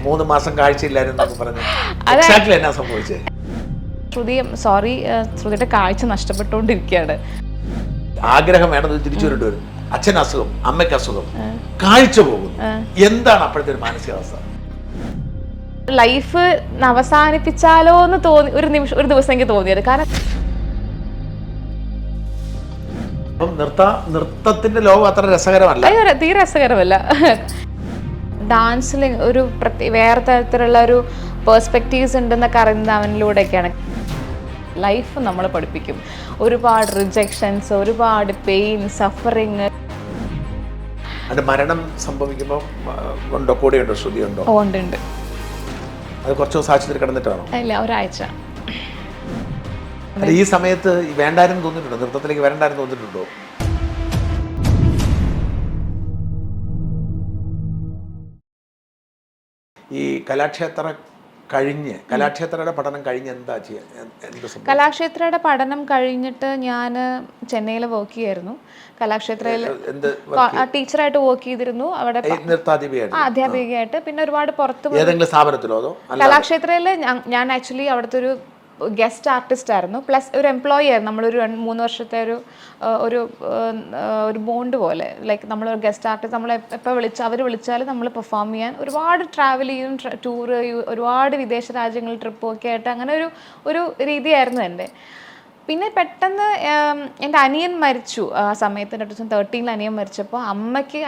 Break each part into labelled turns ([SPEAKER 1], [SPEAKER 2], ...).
[SPEAKER 1] 3 മാസം കാഴ്ചയില്ലായിരുന്നു പറഞ്ഞു. എക്സാക്ട്ലി എന്നാ സംഭവിച്ചേ?
[SPEAKER 2] ശ്രുതിയുടെ കാഴ്ച നഷ്ടപ്പെട്ടുകൊണ്ടിരിക്കുകയാണ്.
[SPEAKER 1] ആഗ്രഹം വേണത് തിരിച്ചു വരേണ്ടി വരും. അച്ഛൻ അസുഖം, അമ്മയ്ക്ക് അസുഖം, കാഴ്ച പോകുന്നു. എന്താണ് അപ്പോഴത്തെ ഒരു മാനസികാവസ്ഥ?
[SPEAKER 2] ലൈഫ് അവസാനിപ്പിച്ചാലോ എന്ന് തോന്നി ഒരു ദിവസം എനിക്ക് തോന്നിയത്. കാരണം
[SPEAKER 1] നൃത്തത്തിന്റെ ലോകം അത്ര രസകരമല്ല,
[SPEAKER 2] തീരെ രസകരമല്ല. ഡാൻസിൽ ഒരു വേറെ തരത്തിലുള്ള ഒരു പെർസ്പെക്റ്റീവ്സ് ഉണ്ടെന്നൊക്കെ അറിയുന്നത് അവനിലൂടെയൊക്കെയാണ്. ലൈഫ് നമ്മളെ പഠിപ്പിക്കും. ഒരുപാട് റിജക്ഷൻസ്, ഒരുപാട് പെയിൻ, സഫറിങ്.
[SPEAKER 1] മരണം സംഭവിക്കുമ്പോൾ ഉണ്ടോ, കൂടെയുണ്ടോ, ശ്രുതിയുണ്ടോ?
[SPEAKER 2] ഉണ്ട്.
[SPEAKER 1] അത് കുറച്ച് ദിവസം ആശുപത്രി കിടന്നിട്ടാണോ?
[SPEAKER 2] ഇല്ല, ഒരാഴ്ച.
[SPEAKER 1] ഈ സമയത്ത് വേണ്ടായിരുന്നു തോന്നിയിട്ടുണ്ടോ? നൃത്തത്തിലേക്ക് വരണ്ടായിരുന്നു തോന്നിയിട്ടുണ്ടോ? ഈ കലാക്ഷേത്രയുടെ പഠനം കഴിഞ്ഞ് എന്താ ചെയ്യാൻ?
[SPEAKER 2] കലാക്ഷേത്രയുടെ പഠനം കഴിഞ്ഞിട്ട് ഞാൻ ചെന്നൈയിൽ വർക്ക് ചെയ്യായിരുന്നു. കലാക്ഷേത്രയിൽ ടീച്ചറായിട്ട് വർക്ക് ചെയ്തിരുന്നു. അവിടെ അധ്യാപികയായിട്ട്. പിന്നെ ഒരുപാട് പുറത്ത്
[SPEAKER 1] ഏതെങ്കിലും സ്ഥാപനത്തിലോ? അതോ
[SPEAKER 2] കലാക്ഷേത്രയിൽ ഞാൻ ആക്ച്വലി അവിടുത്തെ ഒരു ഗസ്റ്റ് ആർട്ടിസ്റ്റ് ആയിരുന്നു, പ്ലസ് ഒരു എംപ്ലോയി ആയിരുന്നു. നമ്മളൊരു 3 വർഷത്തെ ഒരു ബോണ്ട് പോലെ. ലൈക്ക് നമ്മളൊരു ഗസ്റ്റ് ആർട്ടിസ്റ്റ്, നമ്മൾ എപ്പോൾ അവർ വിളിച്ചാലും നമ്മൾ പെർഫോം ചെയ്യാൻ ഒരുപാട് ട്രാവൽ ചെയ്യും, ടൂറ്, ഒരുപാട് വിദേശ രാജ്യങ്ങളിൽ ട്രിപ്പൊക്കെ ആയിട്ട് അങ്ങനെ ഒരു രീതിയായിരുന്നു എൻ്റെ. പിന്നെ പെട്ടെന്ന് എൻ്റെ അനിയൻ മരിച്ചു. ആ സമയത്തിൻ്റെ 2013 അനിയൻ മരിച്ചപ്പോൾ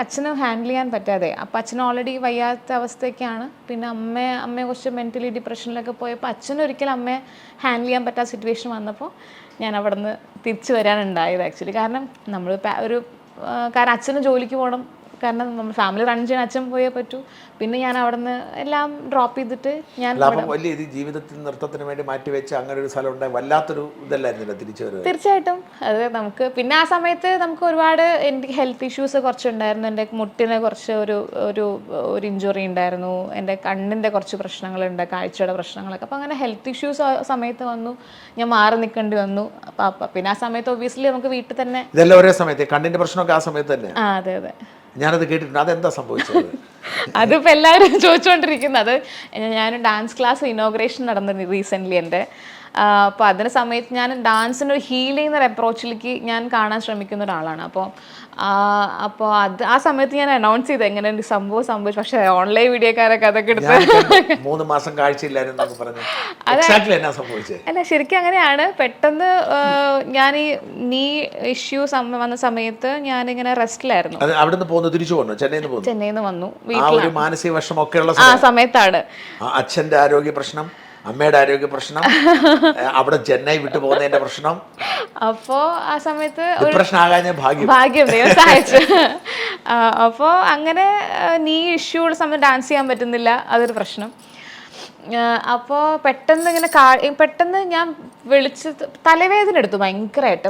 [SPEAKER 2] അച്ഛന് ഹാൻഡിൽ ചെയ്യാൻ പറ്റാതെ, അപ്പോൾ അച്ഛന് ഓൾറെഡി വയ്യാത്ത അവസ്ഥയൊക്കെയാണ്. പിന്നെ അമ്മയെ കുറച്ച് മെൻ്റലി ഡിപ്രഷനിലൊക്കെ പോയപ്പോൾ അച്ഛനൊരിക്കലും അമ്മയെ ഹാൻഡിൽ ചെയ്യാൻ പറ്റാത്ത സിറ്റുവേഷൻ വന്നപ്പോൾ ഞാൻ അവിടെ നിന്ന് തിരിച്ചു വരാനുണ്ടായത് ആക്ച്വലി. കാരണം കാരണം അച്ഛന് ജോലിക്ക് പോകണം, കാരണം നമ്മൾ ഫാമിലി റൺ ചെയ്യാൻ അച്ഛൻ പോയേ പറ്റൂ. പിന്നെ ഞാൻ അവിടെ നിന്ന് എല്ലാം ഡ്രോപ്പ് ചെയ്തിട്ട്
[SPEAKER 1] വലിയ ജീവിതത്തിൽ നൃത്തത്തിന് വേണ്ടി മാറ്റിവെച്ച് അങ്ങനെ ഒരു സ്ഥലം ഉണ്ടായി. വല്ലാത്തൊരു ഇതല്ലായിരുന്നില്ല തിരിച്ചു വരുന്നത്?
[SPEAKER 2] തീർച്ചയായിട്ടും. അത് നമുക്ക് പിന്നെ ആ സമയത്ത് നമുക്ക് ഒരുപാട് എനിക്ക് ഹെൽത്ത് ഇഷ്യൂസ് കുറച്ചുണ്ടായിരുന്നു. എൻ്റെ മുട്ടിന് കുറച്ച് ഒരു ഇഞ്ചുറി ഉണ്ടായിരുന്നു. എൻ്റെ കണ്ണിൻ്റെ കുറച്ച് പ്രശ്നങ്ങളുണ്ട്, കാഴ്ചയുടെ പ്രശ്നങ്ങളൊക്കെ. അപ്പോൾ അങ്ങനെ ഹെൽത്ത് ഇഷ്യൂസ് ആ സമയത്ത് വന്നു. ഞാൻ മാറി നിൽക്കേണ്ടി വന്നു. പിന്നെ ആ സമയത്ത് ഒബ്വിയസ്ലി നമുക്ക് വീട്ടിൽ തന്നെ
[SPEAKER 1] ഇതെല്ലാം ഒരേ സമയത്ത് കണ്ണിൻ്റെ പ്രശ്നമൊക്കെ ആ സമയത്ത് തന്നെ?
[SPEAKER 2] അതെ.
[SPEAKER 1] ഞാനത് കേട്ടിട്ടുണ്ട്. അതെന്താ സംഭവിച്ചത്?
[SPEAKER 2] അതിപ്പോൾ എല്ലാവരും ചോദിച്ചുകൊണ്ടിരിക്കുന്നത്. ഞാൻ ഡാൻസ് ക്ലാസ് ഇനോഗ്രേഷൻ നടന്നു റീസെൻ്റ്ലി എൻ്റെ. അപ്പോൾ അതിന് സമയത്ത് ഞാൻ ഡാൻസിൻ്റെ ഒരു ഹീൽ ചെയ്യുന്ന ഒരു അപ്രോച്ചിലേക്ക് ഞാൻ കാണാൻ ശ്രമിക്കുന്ന ഒരാളാണ്. അപ്പോൾ ആ സമയത്ത് ഞാൻ അനൗൺസ് ചെയ്തു എങ്ങനെ ഒരു സംഭവിച്ചു. പക്ഷേ ഓൺലൈൻ വീഡിയോക്കാരൊക്കെ അതൊക്കെ എടുത്ത്
[SPEAKER 1] 3 മാസം കാഴ്ചയില്ലായിരുന്നു പറഞ്ഞു.
[SPEAKER 2] അല്ല, ശരിക്കും അങ്ങനെയാണ്. പെട്ടെന്ന് ഞാൻ ഈ നീ ഇഷ്യൂസ് വന്ന സമയത്ത് ഞാനിങ്ങനെ റെസ്റ്റിലായിരുന്നു.
[SPEAKER 1] ചെന്നൈയിൽ നിന്ന് വന്നു. മാനസിക വിഷമമൊക്കെയുള്ള
[SPEAKER 2] സമയത്താണ്
[SPEAKER 1] അച്ഛൻ്റെ ആരോഗ്യ പ്രശ്നം, അമ്മയുടെ ആരോഗ്യ പ്രശ്നം, അവിടെ ചെന്നൈ വിട്ടു പോകുന്നതിന്റെ പ്രശ്നം.
[SPEAKER 2] അപ്പോ ആ സമയത്ത്
[SPEAKER 1] ഭാഗ്യം
[SPEAKER 2] സഹായിച്ചു. അപ്പോൾ അങ്ങനെ നീ ഇഷ്യൂള്ള സമയത്ത് ഡാൻസ് ചെയ്യാൻ പറ്റുന്നില്ല, അതൊരു പ്രശ്നം. അപ്പോൾ പെട്ടെന്ന് ഞാൻ വിളിച്ച് തലവേദന എടുത്തു ഭയങ്കരമായിട്ട്.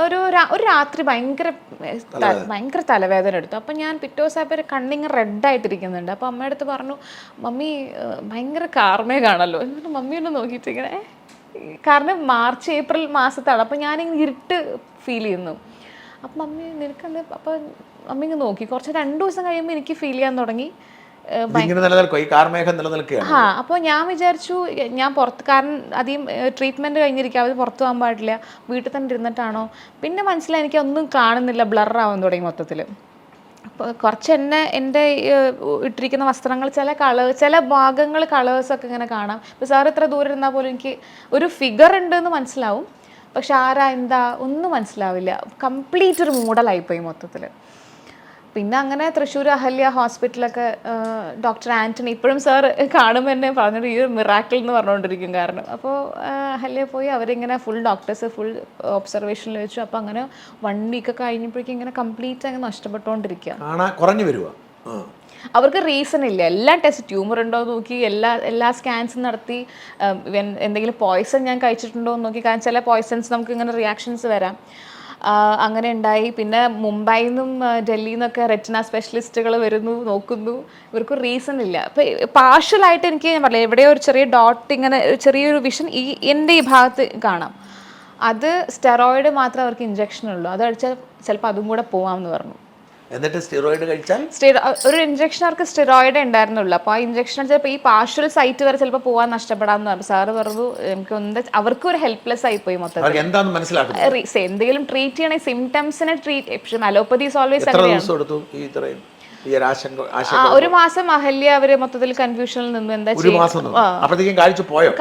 [SPEAKER 2] ഒരു രാത്രി ഭയങ്കര തലവേദന എടുത്തു. അപ്പം ഞാൻ പിറ്റേ ദിവസം കണ്ണിങ് റെഡായിട്ടിരിക്കുന്നുണ്ട്. അപ്പോൾ അമ്മയുടെ അടുത്ത് പറഞ്ഞു, മമ്മി ഭയങ്കര കാർമേഘാണല്ലോ. എന്നിട്ട് മമ്മി ഒന്ന് നോക്കിയിട്ടിങ്ങനെ, കാരണം മാർച്ച് ഏപ്രിൽ മാസത്താണ്. അപ്പം ഞാനിങ്ങനെ ഇരുട്ട് ഫീൽ ചെയ്യുന്നു. അപ്പം മമ്മി നിനക്കെന്ത്? അപ്പം മമ്മി ഇങ്ങനെ നോക്കി. കുറച്ച് 2 ദിവസം കഴിയുമ്പോൾ എനിക്ക് ഫീൽ ചെയ്യാൻ തുടങ്ങി. അപ്പോൾ ഞാൻ വിചാരിച്ചു ഞാൻ പുറത്ത്, കാരണം അധികം ട്രീറ്റ്മെൻറ്റ് കഴിഞ്ഞിരിക്കുക, അവർ പുറത്ത് പോകാൻ പാടില്ല, വീട്ടിൽ തന്നെ ഇരുന്നിട്ടാണോ. പിന്നെ മനസ്സിലായി എനിക്കൊന്നും കാണുന്നില്ല, ബ്ലറാവാൻ തുടങ്ങി മൊത്തത്തിൽ. അപ്പോൾ കുറച്ച് എൻ്റെ ഇട്ടിരിക്കുന്ന വസ്ത്രങ്ങൾ ചില ഭാഗങ്ങൾ കളേഴ്സൊക്കെ ഇങ്ങനെ കാണാം. ഇപ്പോൾ സാർ ഇത്ര ദൂരം ഇരുന്നാൽ പോലും എനിക്ക് ഒരു ഫിഗർ ഉണ്ടെന്ന് മനസ്സിലാവും, പക്ഷെ ആരാ എന്താ ഒന്നും മനസ്സിലാവില്ല. കംപ്ലീറ്റ് ഒരു മൂഡലായിപ്പോയി മൊത്തത്തിൽ. പിന്നെ അങ്ങനെ തൃശ്ശൂർ അഹല്യ ഹോസ്പിറ്റലൊക്കെ ഡോക്ടർ ആൻ്റണി ഇപ്പോഴും സാർ കാണുമ്പോൾ എന്നെ പറഞ്ഞിട്ട് ഈ മിറാക്കിൾ എന്ന് പറഞ്ഞുകൊണ്ടിരിക്കും. കാരണം അപ്പോൾ അഹല്യ പോയി അവരിങ്ങനെ ഫുൾ ഡോക്ടേഴ്സ് ഫുൾ ഒബ്സർവേഷനിൽ വെച്ചു. അപ്പോൾ അങ്ങനെ 1 വീക്ക് കഴിഞ്ഞപ്പോഴേക്കും ഇങ്ങനെ കംപ്ലീറ്റ് അങ്ങ് നഷ്ടപ്പെട്ടുകൊണ്ടിരിക്കുക. അവർക്ക് റീസൺ ഇല്ല. എല്ലാ ടെസ്റ്റ് ട്യൂമർ ഉണ്ടോ എന്ന് നോക്കി, എല്ലാ സ്കാൻസും നടത്തി, എന്തെങ്കിലും പോയ്സൺ ഞാൻ കഴിച്ചിട്ടുണ്ടോ എന്ന് നോക്കി. കാരണം ചില പോയ്സൺസ് നമുക്ക് ഇങ്ങനെ റിയാക്ഷൻസ് വരാം. അങ്ങനെ ഉണ്ടായി. പിന്നെ മുംബൈയിൽ നിന്നും ഡൽഹിയിൽ നിന്നൊക്കെ റെറ്റിന സ്പെഷ്യലിസ്റ്റുകൾ വരുന്നു, നോക്കുന്നു. ഇവർക്ക് റീസൺ ഇല്ല. അപ്പോൾ പാർഷ്യലായിട്ട് എനിക്ക് ഞാൻ പറഞ്ഞില്ല, എവിടെയോ ഒരു ചെറിയ ഡോട്ട്, ഇങ്ങനെ ചെറിയൊരു വിഷൻ എൻ്റെ ഈ ഭാഗത്ത് കാണാം. അത് സ്റ്റെറോയിഡ് മാത്രമേ അവർക്ക് ഇഞ്ചക്ഷൻ ഉള്ളൂ, അത് അടിച്ചാൽ ചിലപ്പോൾ അതും കൂടെ പോവാമെന്ന് പറഞ്ഞു.
[SPEAKER 1] എന്നിട്ട് സ്റ്റിറോയിഡ് കഴിച്ചാൽ
[SPEAKER 2] ഒരു ഇഞ്ചക്ഷൻ അവർക്ക് സ്റ്റിറോയിഡ് ഉണ്ടായിരുന്നുള്ളൂ. അപ്പോൾ ആ ഇഞ്ചക്ഷൻ ചിലപ്പോൾ ഈ പാർഷ്യൽ സൈറ്റ് വരെ ചിലപ്പോൾ പോകാൻ നഷ്ടപ്പെടാമെന്ന് പറഞ്ഞു. സാറ് പറഞ്ഞു എനിക്ക് എന്താ അവർക്ക് ഒരു ഹെൽപ്ലെസ് ആയിപ്പോയി മൊത്തത്തിൽ.
[SPEAKER 1] എന്താണെന്ന് മനസ്സിലാക്കുന്നത്
[SPEAKER 2] എന്തെങ്കിലും ട്രീറ്റ് ചെയ്യണേ സിംറ്റംസിനെ ട്രീറ്റ് അലോപ്പതി ഈസ് ഓൾവേസ് ഒരു മാസം അഹല്യ അവര് മൊത്തത്തിൽ കൺഫ്യൂഷനിൽ നിന്ന് എന്താ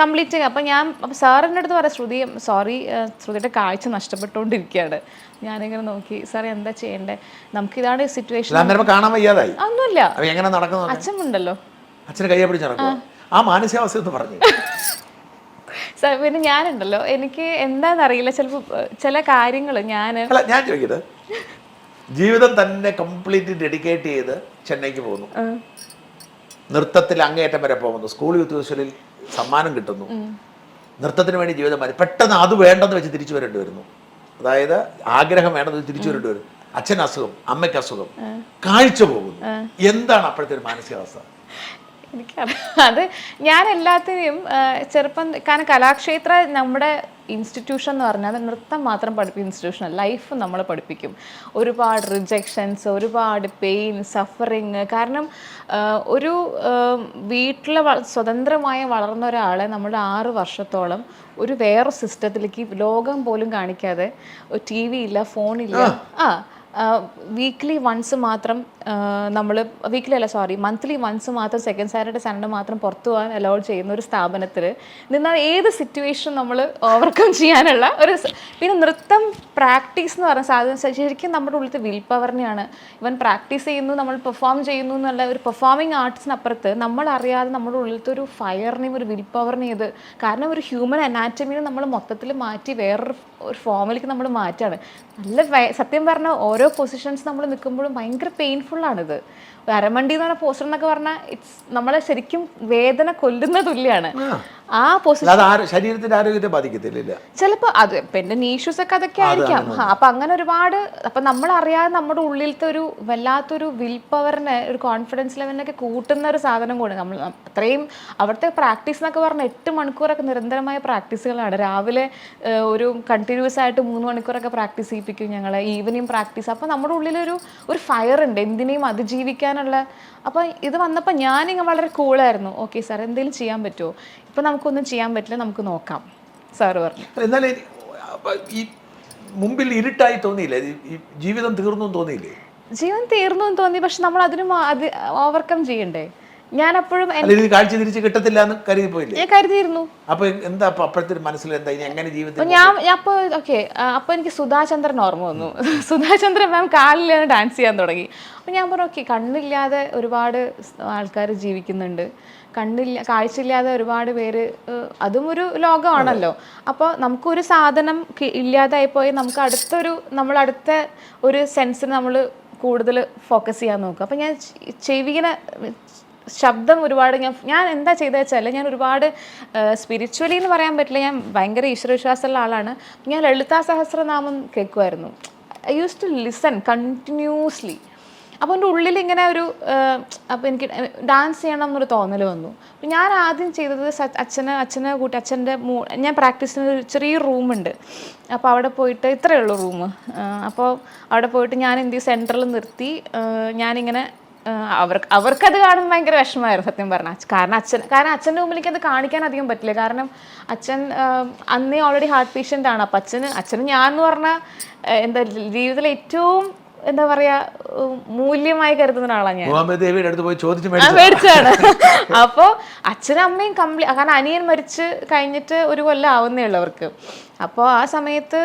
[SPEAKER 2] കംപ്ലീറ്റ്. അപ്പൊ ഞാൻ സാറിന്റെ അടുത്ത് പറയാം ശ്രുതി സോറി ശ്രുതിയുടെ കാഴ്ച നഷ്ടപ്പെട്ടുകൊണ്ടിരിക്കുകയാണ്. ഞാനിങ്ങനെ നോക്കി സാറേ എന്താ ചെയ്യണ്ടേ, നമുക്കിതാണ് സിറ്റുവേഷൻ.
[SPEAKER 1] കാണാൻ വയ്യാതായി
[SPEAKER 2] ഒന്നുമില്ല,
[SPEAKER 1] എങ്ങനെ നടക്കുന്നു,
[SPEAKER 2] അച്ഛൻ ഉണ്ടല്ലോ,
[SPEAKER 1] അച്ഛനെ കയ്യെ പിടിച്ച് നടക്കുക. ആ മാനസികാവസ്ഥ എന്ന് പറഞ്ഞു.
[SPEAKER 2] പിന്നെ ഞാനുണ്ടല്ലോ, എനിക്ക് എന്താണെന്നറിയില്ല, ചിലപ്പോൾ ചില കാര്യങ്ങൾ ഞാൻ
[SPEAKER 1] ചോദിക്കട്ടെ, ജീവിതം തന്നെ കംപ്ലീറ്റ് ഡെഡിക്കേറ്റ് ചെയ്ത് ചെന്നൈക്ക് പോകുന്നു, നൃത്തത്തിൽ അങ്ങേയറ്റം വരെ പോകുന്നു, സ്കൂൾ യൂത്ത് ഫെസ്റ്റിവലിൽ സമ്മാനം കിട്ടുന്നു, നൃത്തത്തിന് വേണ്ടി ജീവിതം മാറി, പെട്ടെന്ന് അത് വേണ്ടെന്ന് വെച്ച് തിരിച്ചു വരേണ്ടി വരുന്നു. അതായത് ആഗ്രഹം വേണ്ടെന്ന് വെച്ച് തിരിച്ചു വരേണ്ടി വരും. അച്ഛൻ അസുഖം, അമ്മയ്ക്ക് അസുഖം, കാഴ്ച പോകുന്നു. എന്താണ് അപ്പോഴത്തെ ഒരു മാനസികാവസ്ഥ?
[SPEAKER 2] അത് ഞാൻ എല്ലാത്തിനെയും ചെറുപ്പം, കാരണം കലാക്ഷേത്ര നമ്മുടെ ഇൻസ്റ്റിറ്റ്യൂഷൻ എന്ന് പറഞ്ഞാൽ അത് നൃത്തം മാത്രം പഠിപ്പിക്കുന്ന ഇൻസ്റ്റിറ്റ്യൂഷൻ, ലൈഫ് നമ്മൾ പഠിപ്പിക്കും. ഒരുപാട് റിജക്ഷൻസ്, ഒരുപാട് പെയിൻ, സഫറിങ്. കാരണം ഒരു വീട്ടിൽ സ്വതന്ത്രമായി വളർന്ന ഒരാളെ നമ്മൾ 6 വർഷത്തോളം ഒരു വേറെ സിസ്റ്റത്തിലേക്ക്, ലോകം പോലും കാണിക്കാതെ, ടി വി ഇല്ല, ഫോണില്ല, വീക്ക്ലി വൺസ് മാത്രം നമ്മൾ, മന്ത്ലി വൺസ് മാത്രം സെക്കൻഡ് സാറ്റർഡേ സൺഡേ മാത്രം പുറത്തു പോകാൻ അലൗഡ് ചെയ്യുന്ന ഒരു സ്ഥാപനത്തിൽ നിന്നാൽ ഏത് സിറ്റുവേഷൻ നമ്മൾ ഓവർകം ചെയ്യാനുള്ള ഒരു. പിന്നെ നൃത്തം പ്രാക്ടീസ് എന്ന് പറഞ്ഞ സാധനം ശരിക്കും നമ്മുടെ ഉള്ളിലത്തെ വിൽ പവറിനെയാണ്. ഇവൻ പ്രാക്ടീസ് ചെയ്യുന്നു, നമ്മൾ പെർഫോം ചെയ്യുന്നു എന്നുള്ള ഒരു പെർഫോമിങ് ആർട്സിനപ്പുറത്ത് നമ്മൾ അറിയാതെ നമ്മുടെ ഉള്ളിലത്തെ ഒരു ഫയറിനെയും ഒരു വിൽ പവറിനെയും ഇത്, കാരണം ഒരു ഹ്യൂമൻ അനാറ്റമിനെ നമ്മൾ മൊത്തത്തിൽ മാറ്റി വേറൊരു ഫോമിലേക്ക് നമ്മൾ മാറ്റാണ്. നല്ല സത്യം പറഞ്ഞാൽ ഓരോ പൊസിഷൻസ് നമ്മൾ നിൽക്കുമ്പോഴും ഭയങ്കര പെയിൻഫുള്ളാണിത്. അരമണ്ടി എന്ന് പറഞ്ഞ പോസ്റ്റർ എന്നൊക്കെ പറഞ്ഞാൽ നമ്മളെ ശരിക്കും വേദന കൊല്ലുന്ന തുല്യാണ്. ആ പൊസിഷൻ
[SPEAKER 1] ശരീരത്തിന്റെ ആരോഗ്യത്തെ ബാധിക്കത്തില്ല
[SPEAKER 2] ചിലപ്പോൾ. അത് പിന്നെ നീഷ്യൂസ് ഒക്കെ അതൊക്കെ ആയിരിക്കാം. അപ്പൊ അങ്ങനെ ഒരുപാട്, അപ്പൊ നമ്മൾ അറിയാതെ നമ്മുടെ ഉള്ളിലത്തെ ഒരു വല്ലാത്തൊരു വിൽ പവറിനെ, ഒരു കോൺഫിഡൻസ് ലെവലിനൊക്കെ കൂട്ടുന്ന ഒരു സാധനം കൂടെ. നമ്മൾ അത്രയും അവിടുത്തെ പ്രാക്ടീസ് എന്നൊക്കെ പറഞ്ഞാൽ 8 മണിക്കൂറൊക്കെ നിരന്തരമായ പ്രാക്ടീസുകളാണ്. രാവിലെ ഒരു കണ്ടിന്യൂസ് ആയിട്ട് 3 മണിക്കൂറൊക്കെ പ്രാക്ടീസ് ചെയ്യിപ്പിക്കും ഞങ്ങളെ, ഈവനിങ് പ്രാക്ടീസ്. അപ്പൊ നമ്മുടെ ഉള്ളിലൊരു ഫയർ ഉണ്ട് എന്തിനേയും അതിജീവിക്കാനുള്ള. അപ്പോൾ ഇത് വന്നപ്പോൾ ഞാനിങ്ങനെ വളരെ കൂളായിരുന്നു. ഓക്കെ സാർ, എന്തെങ്കിലും ചെയ്യാൻ പറ്റുമോ? ഇപ്പം നമുക്കൊന്നും ചെയ്യാൻ പറ്റില്ല, നമുക്ക് നോക്കാം സാറ് പറഞ്ഞു.
[SPEAKER 1] എന്നാലും ഈ മുമ്പിൽ ഇരുട്ടായി തോന്നിയില്ലേ? ഈ ജീവിതം തീർന്നു തോന്നിയില്ലേ?
[SPEAKER 2] ജീവൻ തീർന്നു എന്ന് തോന്നി, പക്ഷെ നമ്മൾ അതിന് ഓവർകം ചെയ്യണ്ടേ. ഞാൻ അപ്പോഴും
[SPEAKER 1] കാഴ്ച തിരിച്ച് കിട്ടത്തില്ല എന്ന് കരുതി പോയില്ലേ?
[SPEAKER 2] ഞാൻ കരുതിയിരുന്നു.
[SPEAKER 1] അപ്പൊ എന്താ അപ്പോഴത്തെ മനസ്സിൽ എന്താ എങ്ങനെ ജീവിതത്തിൽ?
[SPEAKER 2] ഞാൻ അപ്പൊ എനിക്ക് സുധാചന്ദ്രൻ ഓർമ്മ വന്നു. സുധാചന്ദ്രൻ മാം കാലിലാണ് ഡാൻസ് ചെയ്യാൻ തുടങ്ങി. അപ്പൊ ഞാൻ പറഞ്ഞു ഓക്കെ, കണ്ണില്ലാതെ ഒരുപാട് ആൾക്കാർ ജീവിക്കുന്നുണ്ട്, കാഴ്ചയില്ലാതെ ഒരുപാട് പേര്, അതും ഒരു ലോകമാണല്ലോ. അപ്പോൾ നമുക്കൊരു സാധനം ഇല്ലാതായിപ്പോയി, നമുക്ക് അടുത്ത ഒരു സെൻസിന് നമ്മൾ കൂടുതൽ ഫോക്കസ് ചെയ്യാൻ നോക്കും. അപ്പം ഞാൻ ചെവിങ്ങനെ ശബ്ദം ഒരുപാട് ഞാൻ എന്താ ചെയ്തത് വെച്ചാൽ, ഞാൻ ഒരുപാട് സ്പിരിച്വലി എന്ന് പറയാൻ പറ്റില്ല, ഞാൻ ഭയങ്കര ഈശ്വരവിശ്വാസമുള്ള ആളാണ്. ഞാൻ ലളിതാ സഹസ്രനാമം കേൾക്കുമായിരുന്നു. I use to listen continuously. അപ്പോൾ എൻ്റെ ഉള്ളിൽ ഇങ്ങനെ ഒരു, അപ്പോൾ എനിക്ക് ഡാൻസ് ചെയ്യണം എന്നൊരു തോന്നൽ വന്നു. അപ്പോൾ ഞാൻ ആദ്യം ചെയ്തത് അച്ഛനെ കൂട്ടി, ഞാൻ പ്രാക്ടീസ് ചെയ്യുന്ന ഒരു ചെറിയ റൂമുണ്ട്. അപ്പോൾ അവിടെ പോയിട്ട്, ഇത്രയേ ഉള്ളൂ റൂം. അപ്പോൾ അവിടെ പോയിട്ട് ഞാൻ എന്ത് ചെയ്യും, സെൻറ്ററിൽ നിർത്തി ഞാനിങ്ങനെ, അവർക്കത് കാണുമ്പോൾ ഭയങ്കര വിഷമമായിരുന്നു സത്യം പറഞ്ഞാൽ. കാരണം അച്ഛൻ്റെ മുമ്പിലേക്ക് അത് കാണിക്കാൻ അധികം പറ്റില്ല. കാരണം അച്ഛൻ അന്നേ ഓൾറെഡി ഹാർട്ട് പേഷ്യൻ്റ് ആണ്. അപ്പം അച്ഛന് ഞാൻ എന്ന് പറഞ്ഞാൽ എന്താ ജീവിതത്തിലെ ഏറ്റവും എന്താ പറയാ മൂല്യമായി കരുതുന്ന ഒരാളാണ് ഞാൻ. മേടിച്ചാണ്. അപ്പോൾ അച്ഛനും അമ്മയും കാരണം അനിയൻ മരിച്ച് കഴിഞ്ഞിട്ട് 1 കൊല്ലം ആവുന്നേ ഉള്ളൂ അവർക്ക്. അപ്പോൾ ആ സമയത്ത്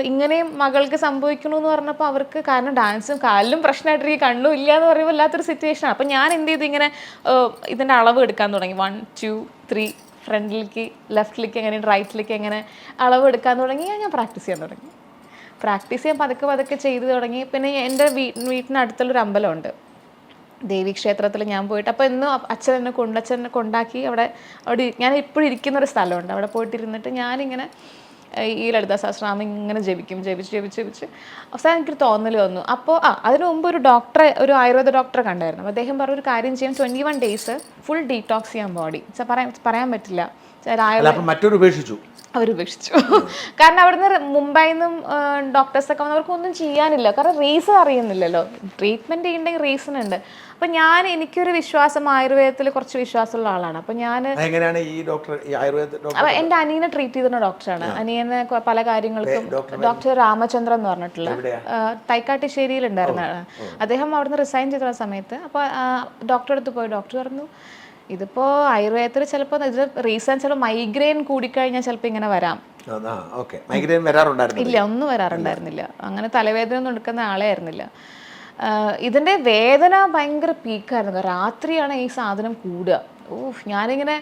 [SPEAKER 2] ഇങ്ങനെയും മകൾക്ക് സംഭവിക്കണമെന്ന് പറഞ്ഞപ്പോൾ അവർക്ക്, കാരണം ഡാൻസും കാലിലും പ്രശ്നമായിട്ടിരിക്കും, കണ്ണും ഇല്ല എന്ന് പറയുമ്പോൾ വല്ലാത്തൊരു സിറ്റുവേഷനാണ്. അപ്പം ഞാൻ എന്ത് ചെയ്തു, ഇങ്ങനെ ഇതിൻ്റെ അളവ് എടുക്കാൻ തുടങ്ങി. 1 2 3 ഫ്രണ്ടിലേക്ക്, ലെഫ്റ്റിലേക്ക്, എങ്ങനെ റൈറ്റിലേക്ക്, എങ്ങനെ അളവ് എടുക്കാൻ തുടങ്ങി. ഞാൻ പ്രാക്ടീസ് ചെയ്യാൻ തുടങ്ങി. പ്രാക്ടീസ് ചെയ്യാൻ പതുക്കെ ചെയ്ത് തുടങ്ങി. പിന്നെ എൻ്റെ വീട്ടിനടുത്തുള്ളൊരു അമ്പലമുണ്ട്, ദേവീക്ഷേത്രത്തിൽ ഞാൻ പോയിട്ട്, അപ്പോൾ എന്നും അച്ഛനെ കൊണ്ടാക്കി അവിടെ ഞാൻ ഇപ്പോഴും ഇരിക്കുന്നൊരു സ്ഥലമുണ്ട്. അവിടെ പോയിട്ടിരുന്നിട്ട് ഞാനിങ്ങനെ ഈ ലളിതാ സഹസ്രനാമം ഇങ്ങനെ ജപിച്ച് അവസാനം എനിക്കൊരു തോന്നൽ വന്നു. അപ്പോൾ അതിനു മുമ്പ് ഒരു ആയുർവേദ ഡോക്ടറെ കണ്ടായിരുന്നു. അപ്പോൾ അദ്ദേഹം പറഞ്ഞൊരു കാര്യം ചെയ്യാം, 21 days ഫുൾ ഡീറ്റോക്സ് ചെയ്യാൻ ബോഡി. പറയാൻ പറ്റില്ല,
[SPEAKER 1] മറ്റൊരു ഉപേക്ഷിച്ചു.
[SPEAKER 2] അവരുപേക്ഷിച്ചു. കാരണം അവിടുന്ന് മുംബൈയിൽ നിന്നും ഡോക്ടേഴ്സൊക്കെ വന്നവർക്കൊന്നും ചെയ്യാനില്ല, കാരണം റീസൺ അറിയുന്നില്ലല്ലോ. ട്രീറ്റ്മെൻറ്റ് ചെയ്യണമെങ്കിൽ റീസൺ ഉണ്ട്. അപ്പം എനിക്കൊരു വിശ്വാസം, ആയുർവേദത്തിൽ കുറച്ച് വിശ്വാസമുള്ള ആളാണ്. അപ്പം ഞാൻ
[SPEAKER 1] എങ്ങനെയാണ് ഈ ഡോക്ടർ, ഈ ആയുർവേദ ഡോക്ടർ?
[SPEAKER 2] എൻ്റെ അനിയനെ ട്രീറ്റ് ചെയ്തിരുന്ന ഡോക്ടറാണ്. അനിയനെ പല കാര്യങ്ങൾക്കും ഡോക്ടർ രാമചന്ദ്രൻ എന്ന് പറഞ്ഞിട്ടുള്ള തൈക്കാട്ടുശ്ശേരിയിൽ ഉണ്ടായിരുന്നതാണ്. അദ്ദേഹം അവിടുന്ന് റിസൈൻ ചെയ്ത സമയത്ത് അപ്പോൾ ഡോക്ടറെ അടുത്ത് പോയി. ഡോക്ടർ പറഞ്ഞു, ഇതിപ്പോൾ ആയുർവേദത്തിൽ ചിലപ്പോൾ ഇത് റീസൺ ചിലപ്പോൾ മൈഗ്രെയിൻ കൂടിക്കഴിഞ്ഞാൽ ചിലപ്പോൾ ഇങ്ങനെ വരാം. ഇല്ല, ഒന്നും വരാറുണ്ടായിരുന്നില്ല. അങ്ങനെ തലവേദന ഒന്നും എടുക്കുന്ന ആളെ ആയിരുന്നില്ല. ഇതിൻ്റെ വേദന ഭയങ്കര പീക്കായിരുന്നു. രാത്രിയാണ് ഈ സാധനം കൂടുക. ഞാനിങ്ങനെ